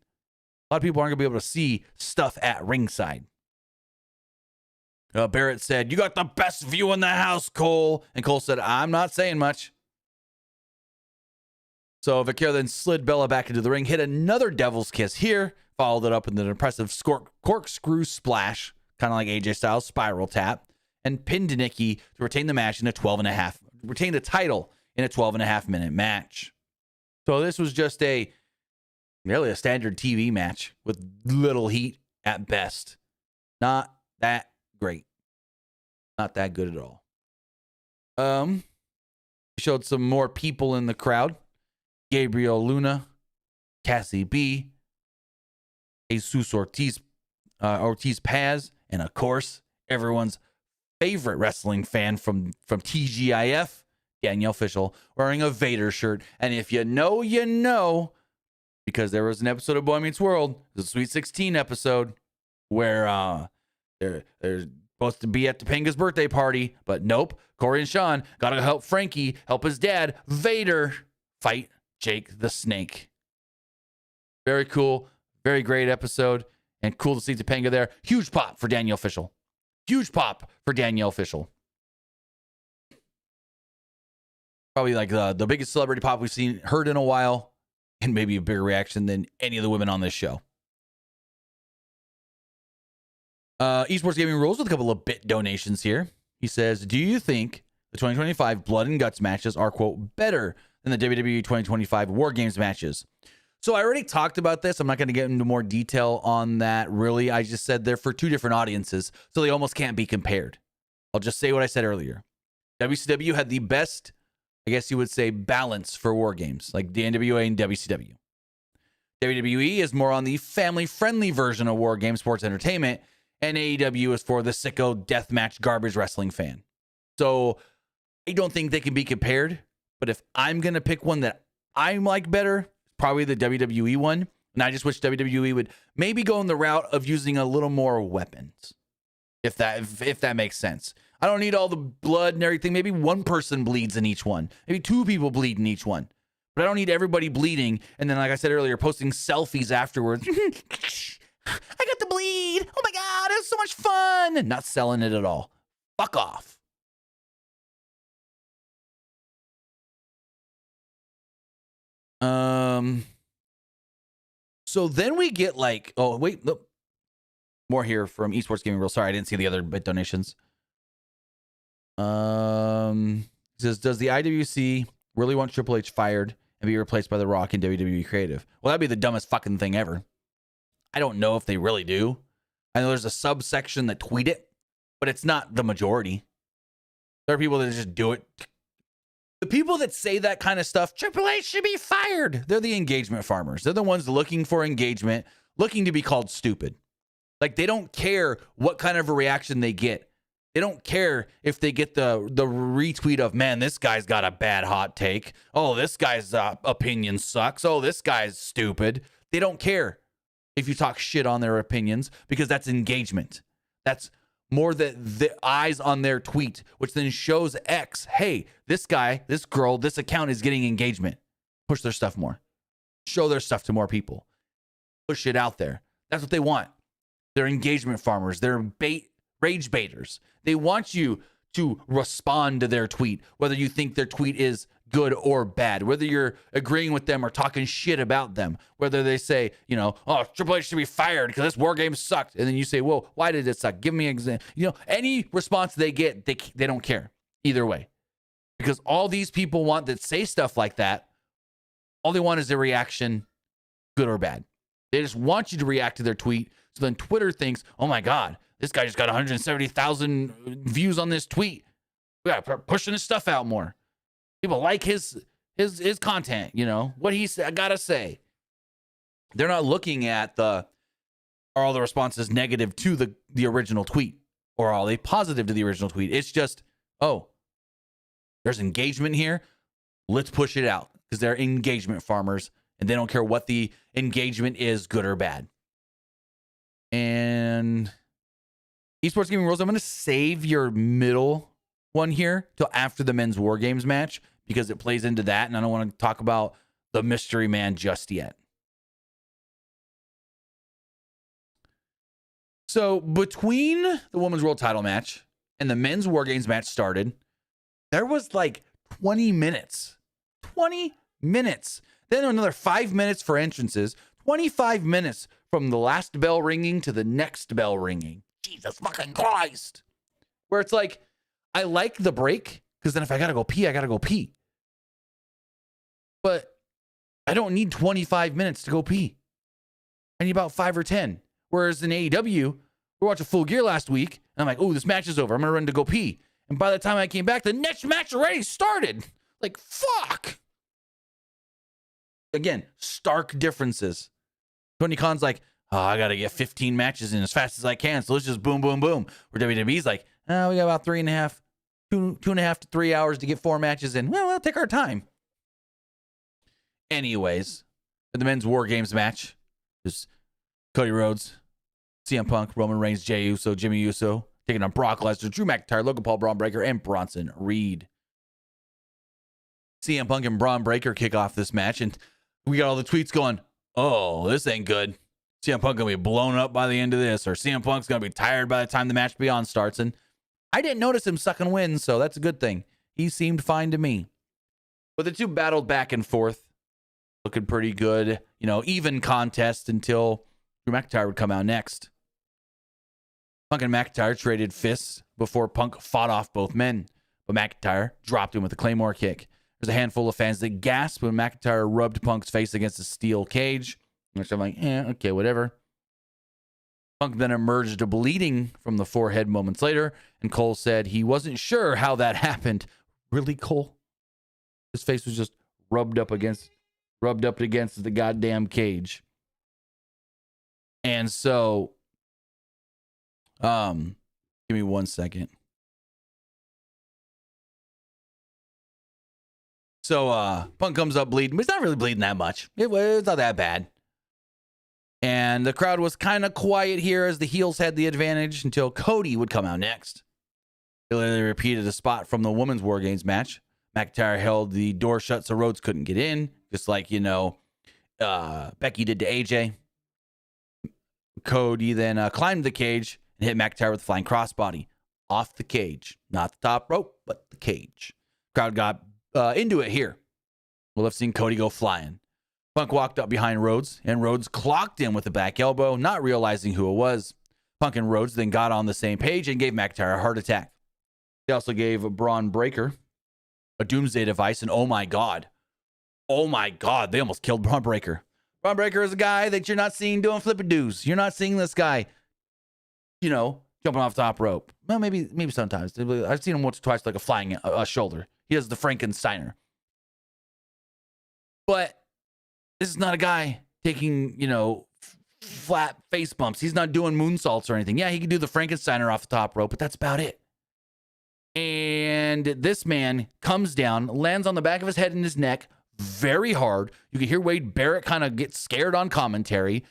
A lot of people aren't going to be able to see stuff at ringside. Barrett said, "You got the best view in the house, Cole." And Cole said, "I'm not saying much." So Vaquer then slid Bella back into the ring, hit another devil's kiss here, followed it up with an impressive corkscrew splash, kind of like AJ Styles spiral tap. and pinned Nikki to retain the match in retain the title in a 12.5-minute match. So this was just merely a standard TV match with little heat at best. Not that great. Not that good at all. Showed some more people in the crowd. Gabriel Luna, Cassie B, Jesus Ortiz Paz, and of course, everyone's favorite wrestling fan from TGIF, Danielle Fishel, wearing a Vader shirt. And if you know, you know, because there was an episode of Boy Meets World, the Sweet 16 episode, where they're supposed to be at Topanga's birthday party, but nope. Corey and Sean got to help Frankie help his dad, Vader, fight Jake the Snake. Very cool. Very great episode. And cool to see Topanga there. Huge pop for Danielle Fishel. Huge pop for Danielle Fishel. Probably like the biggest celebrity pop we've heard in a while. And maybe a bigger reaction than any of the women on this show. Esports Gaming Rules with a couple of bit donations here. He says, do you think the 2025 Blood and Guts matches are, quote, better than the WWE 2025 War Games matches? So I already talked about this. I'm not going to get into more detail on that, really. I just said they're for two different audiences, so they almost can't be compared. I'll just say what I said earlier. WCW had the best, I guess you would say, balance for War Games, like the NWA and WCW. WWE is more on the family-friendly version of War Games Sports Entertainment, and AEW is for the sicko deathmatch garbage wrestling fan. So I don't think they can be compared, but if I'm going to pick one that I like better, probably the WWE one. And I just wish WWE would maybe go in the route of using a little more weapons. If that makes sense. I don't need all the blood and everything. Maybe one person bleeds in each one. Maybe two people bleed in each one. But I don't need everybody bleeding. And then, like I said earlier, posting selfies afterwards. I got to bleed. Oh my God, it was so much fun. And not selling it at all. Fuck off. So then we get like, oh wait, look, more here from Esports Gaming Rules. Sorry, I didn't see the other bit donations. It says, does the IWC really want Triple H fired and be replaced by The Rock in WWE Creative? Well, that'd be the dumbest fucking thing ever. I don't know if they really do. I know there's a subsection that tweet it, but it's not the majority. There are people that just do it. The people that say that kind of stuff, Triple H should be fired. They're the engagement farmers. They're the ones looking for engagement, looking to be called stupid. Like, they don't care what kind of a reaction they get. They don't care if they get the retweet of, man, this guy's got a bad hot take. Oh, this guy's opinion sucks. Oh, this guy's stupid. They don't care if you talk shit on their opinions, because that's engagement. That's more the eyes on their tweet, which then shows X, hey, this guy, this girl, this account is getting engagement. Push their stuff more. Show their stuff to more people. Push it out there. That's what they want. They're engagement farmers. They're rage baiters. They want you to respond to their tweet, whether you think their tweet is good or bad, whether you're agreeing with them or talking shit about them, whether they say, you know, oh, Triple H should be fired because this War Game sucked. And then you say, well, why did it suck? Give me an example. You know, any response they get, they don't care either way, because all these people want that say stuff like that, all they want is a reaction, good or bad. They just want you to react to their tweet. So then Twitter thinks, oh my God, this guy just got 170,000 views on this tweet. We got to pushing his stuff out more. People like his content, you know, what he's got to say. They're not looking at are all the responses negative to the original tweet, or are they positive to the original tweet? It's just, oh, there's engagement here. Let's push it out, because they're engagement farmers and they don't care what the engagement is, good or bad. And Esports Gaming Rules, I'm going to save your middle one here till after the men's War Games match, because it plays into that, and I don't want to talk about the mystery man just yet. So between the women's world title match and the men's War Games match started, there was like 20 minutes. 20 minutes. Then another 5 minutes for entrances. 25 minutes from the last bell ringing to the next bell ringing. Jesus fucking Christ. where it's like, I like the break because then if I got to go pee, I got to go pee. But I don't need 25 minutes to go pee. I need about 5 or 10. Whereas in AEW, we watched Full Gear last week, and I'm like, oh, this match is over. I'm going to run to go pee. And by the time I came back, the next match already started. Like, fuck. Again, stark differences. Tony Khan's like, oh, I got to get 15 matches in as fast as I can, so let's just boom, boom, boom. Where WWE's like, oh, we got about 2.5 to 3 hours to get 4 matches in. Well, we'll take our time. Anyways, the men's War Games match is Cody Rhodes, CM Punk, Roman Reigns, Jey Uso, Jimmy Uso, taking on Brock Lesnar, Drew McIntyre, Logan Paul, Braun Breaker, and Bronson Reed. CM Punk and Braun Breaker kick off this match, and we got all the tweets going, oh, this ain't good. CM Punk going to be blown up by the end of this, or CM Punk's going to be tired by the time the match beyond starts. And I didn't notice him sucking wins, so that's a good thing. He seemed fine to me. But the two battled back and forth, looking pretty good. You know, even contest until Drew McIntyre would come out next. Punk and McIntyre traded fists before Punk fought off both men. But McIntyre dropped him with a Claymore kick. There's a handful of fans that gasped when McIntyre rubbed Punk's face against a steel cage. Which I'm like, okay, whatever. Punk then emerged bleeding from the forehead moments later. And Cole said he wasn't sure how that happened. Really, Cole? His face was just rubbed up against the goddamn cage. And so, give me 1 second. So, Punk comes up bleeding, but he's not really bleeding that much. It's not that bad. And the crowd was kind of quiet here as the heels had the advantage until Cody would come out next. He literally repeated a spot from the Women's War Games match. McIntyre held the door shut so Rhodes couldn't get in, just like, Becky did to AJ. Cody then climbed the cage and hit McIntyre with a flying crossbody. Off the cage. Not the top rope, but the cage. Crowd got into it here. We'll have seen Cody go flying. Punk walked up behind Rhodes, and Rhodes clocked him with a back elbow, not realizing who it was. Punk and Rhodes then got on the same page and gave McIntyre a heart attack. They also gave Braun Breaker a doomsday device, and oh my God, they almost killed Braun Breaker. Braun Breaker is a guy that you're not seeing doing flip-a-doos. You're not seeing this guy, jumping off the top rope. Well, maybe sometimes. I've seen him once or twice, like a flying shoulder. He does the Frankensteiner. But this is not a guy taking, flat face bumps. He's not doing moonsaults or anything. Yeah, he can do the Frankensteiner off the top rope, but that's about it. And this man comes down, lands on the back of his head and his neck very hard. You can hear Wade Barrett kind of get scared on commentary.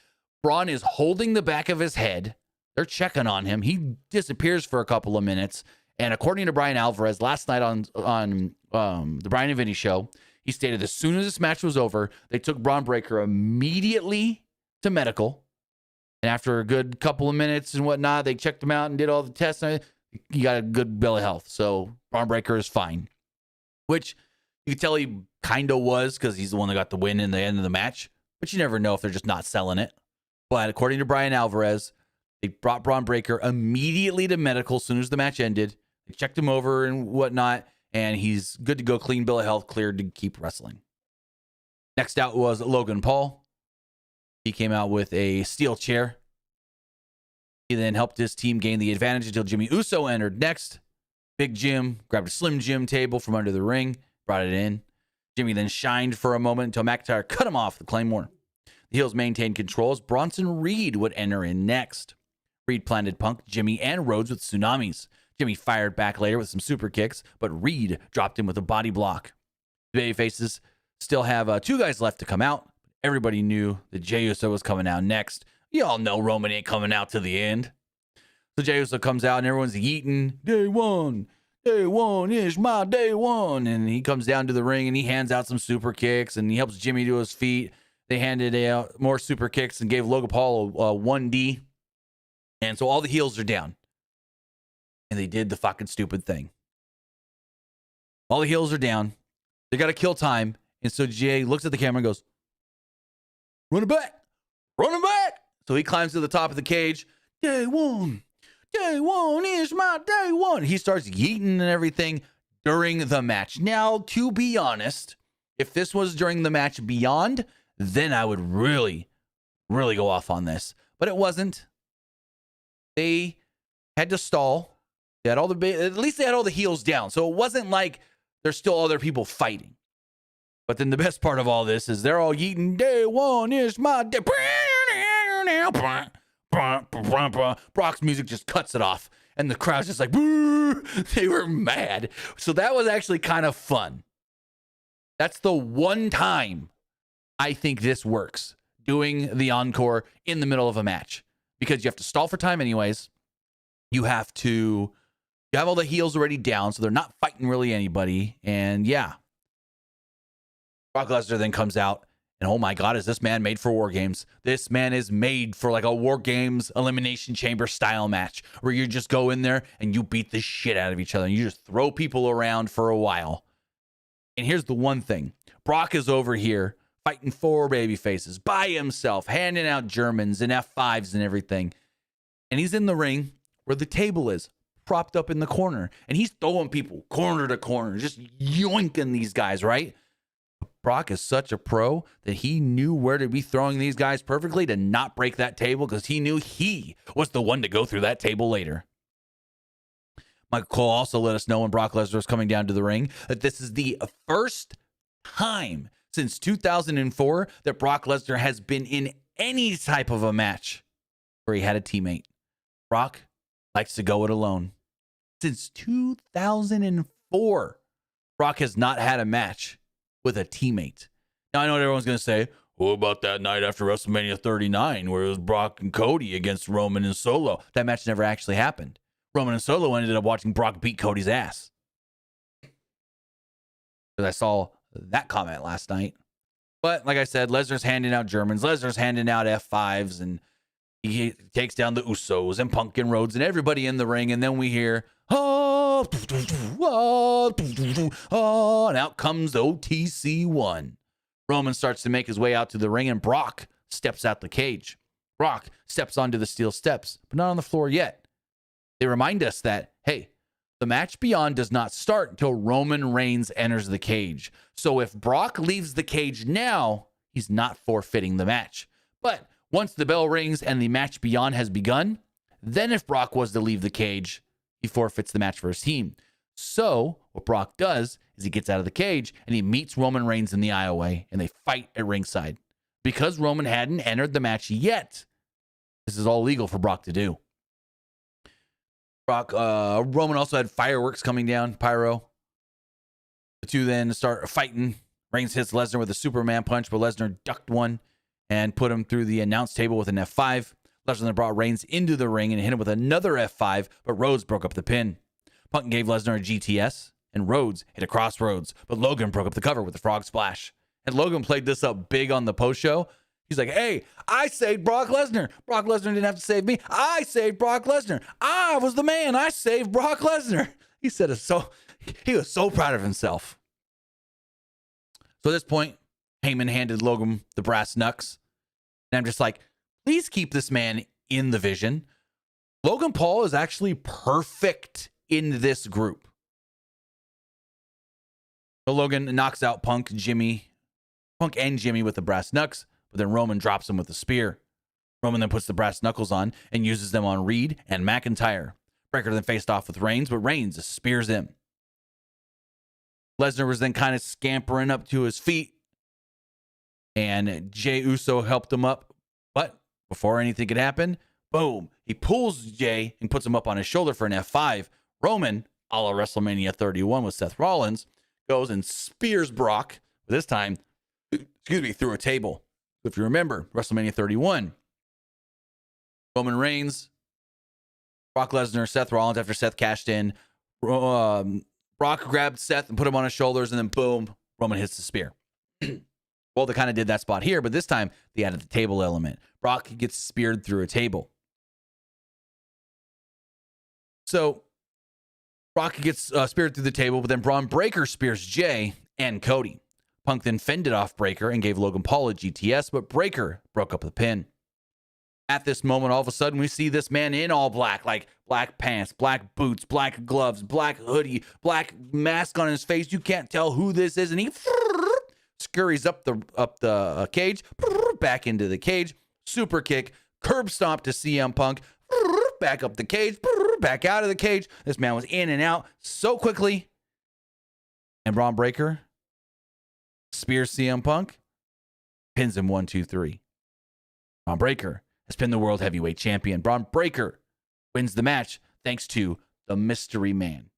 Braun is holding the back of his head. They're checking on him. He disappears for a couple of minutes. And according to Brian Alvarez, last night on the Brian and Vinny show, he stated as soon as this match was over, they took Braun Breaker immediately to medical. And after a good couple of minutes and whatnot, they checked him out and did all the tests. And he got a good bill of health. So Braun Breaker is fine. Which you could tell he kind of was because he's the one that got the win in the end of the match. But you never know if they're just not selling it. But according to Brian Alvarez, they brought Braun Breaker immediately to medical as soon as the match ended. They checked him over and whatnot. And he's good to go, clean bill of health, cleared to keep wrestling. Next out was Logan Paul. He came out with a steel chair. He then helped his team gain the advantage until Jimmy Uso entered next. Big Jim grabbed a Slim Jim table from under the ring, brought it in. Jimmy then shined for a moment until McIntyre cut him off the Claymore. The heels maintained control as Bronson Reed would enter in next. Reed planted Punk, Jimmy, and Rhodes with tsunamis. Jimmy fired back later with some super kicks, but Reed dropped him with a body block. The babyfaces still have 2 guys left to come out. Everybody knew that Jey Uso was coming out next. You all know Roman ain't coming out to the end. So Jey Uso comes out and everyone's yeeting, day one is my day one. And he comes down to the ring and he hands out some super kicks and he helps Jimmy to his feet. They handed out more super kicks and gave Logan Paul a 1D. And so all the heels are down. And they did the fucking stupid thing. All the heels are down. They got to kill time. And so Jay looks at the camera and goes, run it back. So he climbs to the top of the cage. Day one day one is my day one. He starts yeeting and everything during the match. Now, to be honest, if this was during the match beyond, then I would really go off on this. But it wasn't. They had to stall. They had at least they had all the heels down. So it wasn't like there's still other people fighting. But then the best part of all this is they're all yeeting, day one is my day. Brock's music just cuts it off. And the crowd's just like, boo! They were mad. So that was actually kind of fun. That's the one time I think this works, doing the encore in the middle of a match. Because you have to stall for time anyways. You have all the heels already down, so they're not fighting really anybody. And yeah. Brock Lesnar then comes out, and oh my God, is this man made for War Games? This man is made for like a War Games Elimination Chamber style match where you just go in there and you beat the shit out of each other and you just throw people around for a while. And here's the one thing. Brock is over here fighting 4 baby faces by himself, handing out Germans and F5s and everything. And he's in the ring where the table is, propped up in the corner. And he's throwing people corner to corner, just yoinking these guys, right? Brock is such a pro that he knew where to be throwing these guys perfectly to not break that table because he knew he was the one to go through that table later. Michael Cole also let us know when Brock Lesnar was coming down to the ring that this is the first time since 2004 that Brock Lesnar has been in any type of a match where he had a teammate. Brock likes to go it alone. Since 2004, Brock has not had a match with a teammate. Now, I know what everyone's going to say, what about that night after WrestleMania 39 where it was Brock and Cody against Roman and Solo? That match never actually happened. Roman and Solo ended up watching Brock beat Cody's ass. Because I saw that comment last night. But like I said, Lesnar's handing out Germans. Lesnar's handing out F5s. And he takes down the Usos and Punk and Rhodes and everybody in the ring. And then we hear, oh, and out comes OTC1. Roman starts to make his way out to the ring, and Brock steps out the cage. Brock steps onto the steel steps, but not on the floor yet. They remind us that, hey, the match beyond does not start until Roman Reigns enters the cage. So if Brock leaves the cage now, he's not forfeiting the match. But once the bell rings and the match beyond has begun, then if Brock was to leave the cage, he forfeits the match for his team. So what Brock does is he gets out of the cage and he meets Roman Reigns in the aisleway and they fight at ringside. Because Roman hadn't entered the match yet, this is all legal for Brock to do. Roman also had fireworks coming down, pyro. The two then start fighting. Reigns hits Lesnar with a Superman punch, but Lesnar ducked one and put him through the announce table with an F5. Lesnar then brought Reigns into the ring and hit him with another F5, but Rhodes broke up the pin. Punk gave Lesnar a GTS, and Rhodes hit a crossroads, but Logan broke up the cover with the frog splash. And Logan played this up big on the post show. He's like, hey, I saved Brock Lesnar. Brock Lesnar didn't have to save me. I saved Brock Lesnar. I was the man. I saved Brock Lesnar. He said it he was so proud of himself. So at this point, Heyman handed Logan the brass knucks. And I'm just like, please keep this man in the vision. Logan Paul is actually perfect in this group. So Logan knocks out Punk and Jimmy with the brass knucks, but then Roman drops him with a spear. Roman then puts the brass knuckles on and uses them on Reed and McIntyre. Breaker then faced off with Reigns, but Reigns spears him. Lesnar was then kind of scampering up to his feet, and Jey Uso helped him up. But before anything could happen, boom, he pulls Jey and puts him up on his shoulder for an F5. Roman, a la WrestleMania 31 with Seth Rollins, goes and spears Brock, but this time, through a table. If you remember, WrestleMania 31, Roman Reigns, Brock Lesnar, Seth Rollins, after Seth cashed in, Brock grabbed Seth and put him on his shoulders, and then boom, Roman hits the spear. Well, they kind of did that spot here, but this time they added the table element. Brock gets speared through a table. So Brock gets speared through the table, but then Braun Breaker spears Jey and Cody. Punk then fended off Breaker and gave Logan Paul a GTS, but Breaker broke up the pin. At this moment, all of a sudden, we see this man in all black, like black pants, black boots, black gloves, black hoodie, black mask on his face. You can't tell who this is, and he scurries up the cage, back into the cage, super kick, curb stomp to CM Punk, back up the cage, back out of the cage. This man was in and out so quickly, and Braun Breaker spears CM Punk, pins him 1, 2, 3. Braun Breaker has been the World Heavyweight Champion. Braun Breaker wins the match thanks to the Mystery Man,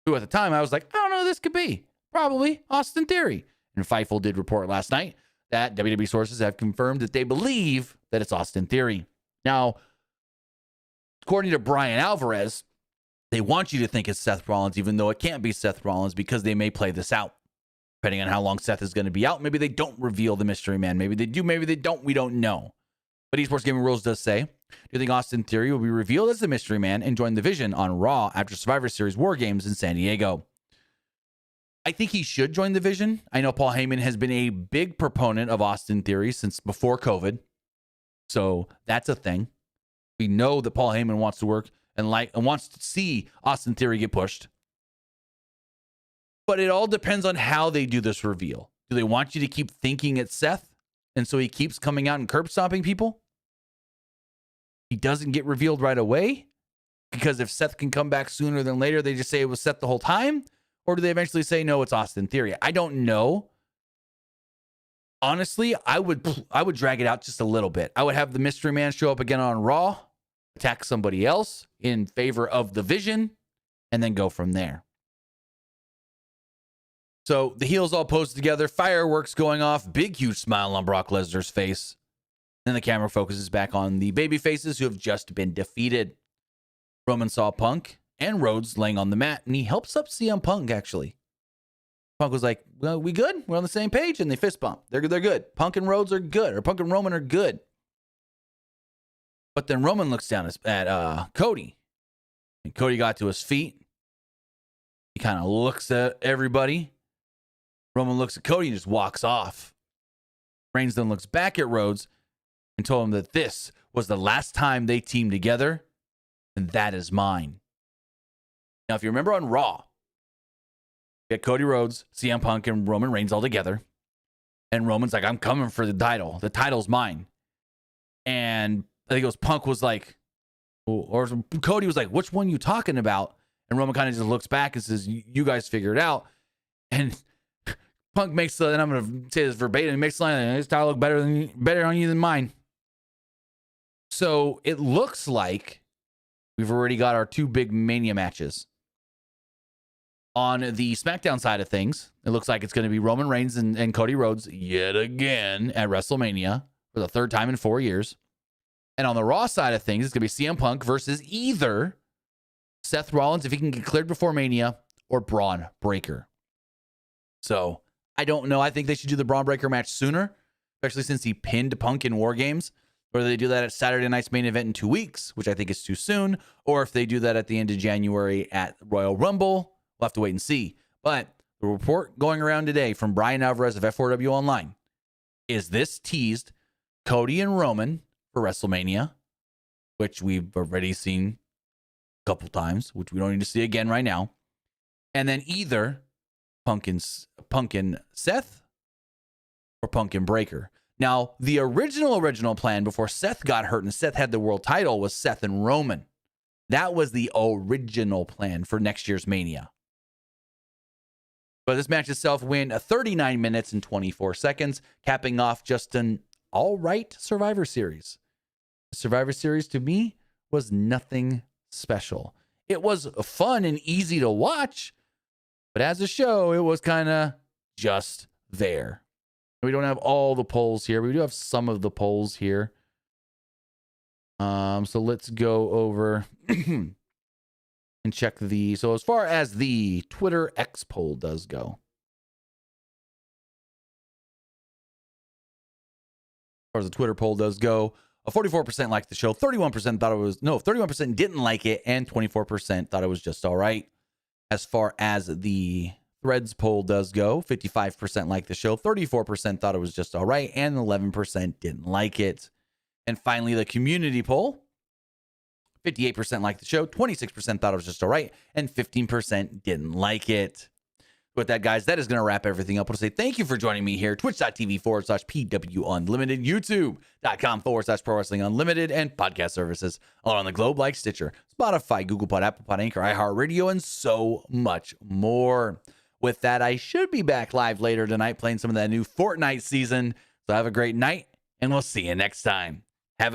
who at the time I was like, I don't know who this could be. Probably Austin Theory. And Fightful did report last night that WWE sources have confirmed that they believe that it's Austin Theory. Now, according to Brian Alvarez, they want you to think it's Seth Rollins, even though it can't be Seth Rollins, because they may play this out. Depending on how long Seth is going to be out, maybe they don't reveal the Mystery Man. Maybe they do, maybe they don't. We don't know. But Esports Gaming Rules does say, do you think Austin Theory will be revealed as the Mystery Man and join the Vision on Raw after Survivor Series War Games in San Diego? I think he should join the Vision. I know Paul Heyman has been a big proponent of Austin Theory since before COVID. So that's a thing. We know that Paul Heyman wants to work and wants to see Austin Theory get pushed. But it all depends on how they do this reveal. Do they want you to keep thinking it's Seth, and so he keeps coming out and curb stomping people? He doesn't get revealed right away? Because if Seth can come back sooner than later, they just say it was Seth the whole time? Or do they eventually say, no, it's Austin Theory? I don't know. Honestly, I would drag it out just a little bit. I would have the Mystery Man show up again on Raw, attack somebody else in favor of the Vision, and then go from there. So the heels all posed together, fireworks going off, big, huge smile on Brock Lesnar's face. Then the camera focuses back on the baby faces who have just been defeated. Roman saw Punk and Rhodes laying on the mat, and he helps up CM Punk, actually. Punk was like, well, we good? We're on the same page, and they fist bump. They're good. Punk and Rhodes are good, or Punk and Roman are good. But then Roman looks down at Cody, and Cody got to his feet. He kind of looks at everybody. Roman looks at Cody and just walks off. Reigns then looks back at Rhodes and told him that this was the last time they teamed together, and that is mine. Now, if you remember on Raw, you had Cody Rhodes, CM Punk, and Roman Reigns all together. And Roman's like, I'm coming for the title. The title's mine. And I think it was Punk was like, or Cody was like, which one you talking about? And Roman kind of just looks back and says, you guys figure it out. And Punk makes the, and I'm going to say this verbatim, makes the line, his title look better on you than mine. So it looks like we've already got our two big Mania matches. On the SmackDown side of things, it looks like it's going to be Roman Reigns and Cody Rhodes yet again at WrestleMania for the third time in 4 years. And on the Raw side of things, it's going to be CM Punk versus either Seth Rollins, if he can get cleared before Mania, or Braun Breaker. So I don't know. I think they should do the Braun Breaker match sooner, especially since he pinned Punk in War Games. Whether they do that at Saturday night's main event in 2 weeks, which I think is too soon, or if they do that at the end of January at Royal Rumble, we'll have to wait and see. But the report going around today from Brian Alvarez of F4W Online is this teased Cody and Roman for WrestleMania, which we've already seen a couple times, which we don't need to see again right now. And then either Punk and Seth or Punk and Breaker. Now, the original plan before Seth got hurt and Seth had the world title was Seth and Roman. That was the original plan for next year's Mania. But this match itself went 39 minutes and 24 seconds, capping off just an all right Survivor Series. The Survivor Series, to me, was nothing special. It was fun and easy to watch, but as a show, it was kind of just there. We don't have all the polls here. We do have some of the polls here. So let's go over and check the... So as far as the Twitter X poll does go. As far as the Twitter poll does go, 44% liked the show. 31% thought it was... No, 31% didn't like it. And 24% thought it was just all right. As far as the Threads poll does go, 55% liked the show, 34% thought it was just all right, and 11% didn't like it. And finally, the community poll. 58% liked the show, 26% thought it was just all right, and 15% didn't like it. With that, guys, that is going to wrap everything up. I'll say thank you for joining me here. Twitch.tv/PW Unlimited, YouTube.com/Pro Wrestling Unlimited, and podcast services all around the globe like Stitcher, Spotify, Google Pod, Apple Pod, Anchor, iHeartRadio, and so much more. With that, I should be back live later tonight playing some of that new Fortnite season. So have a great night, and we'll see you next time.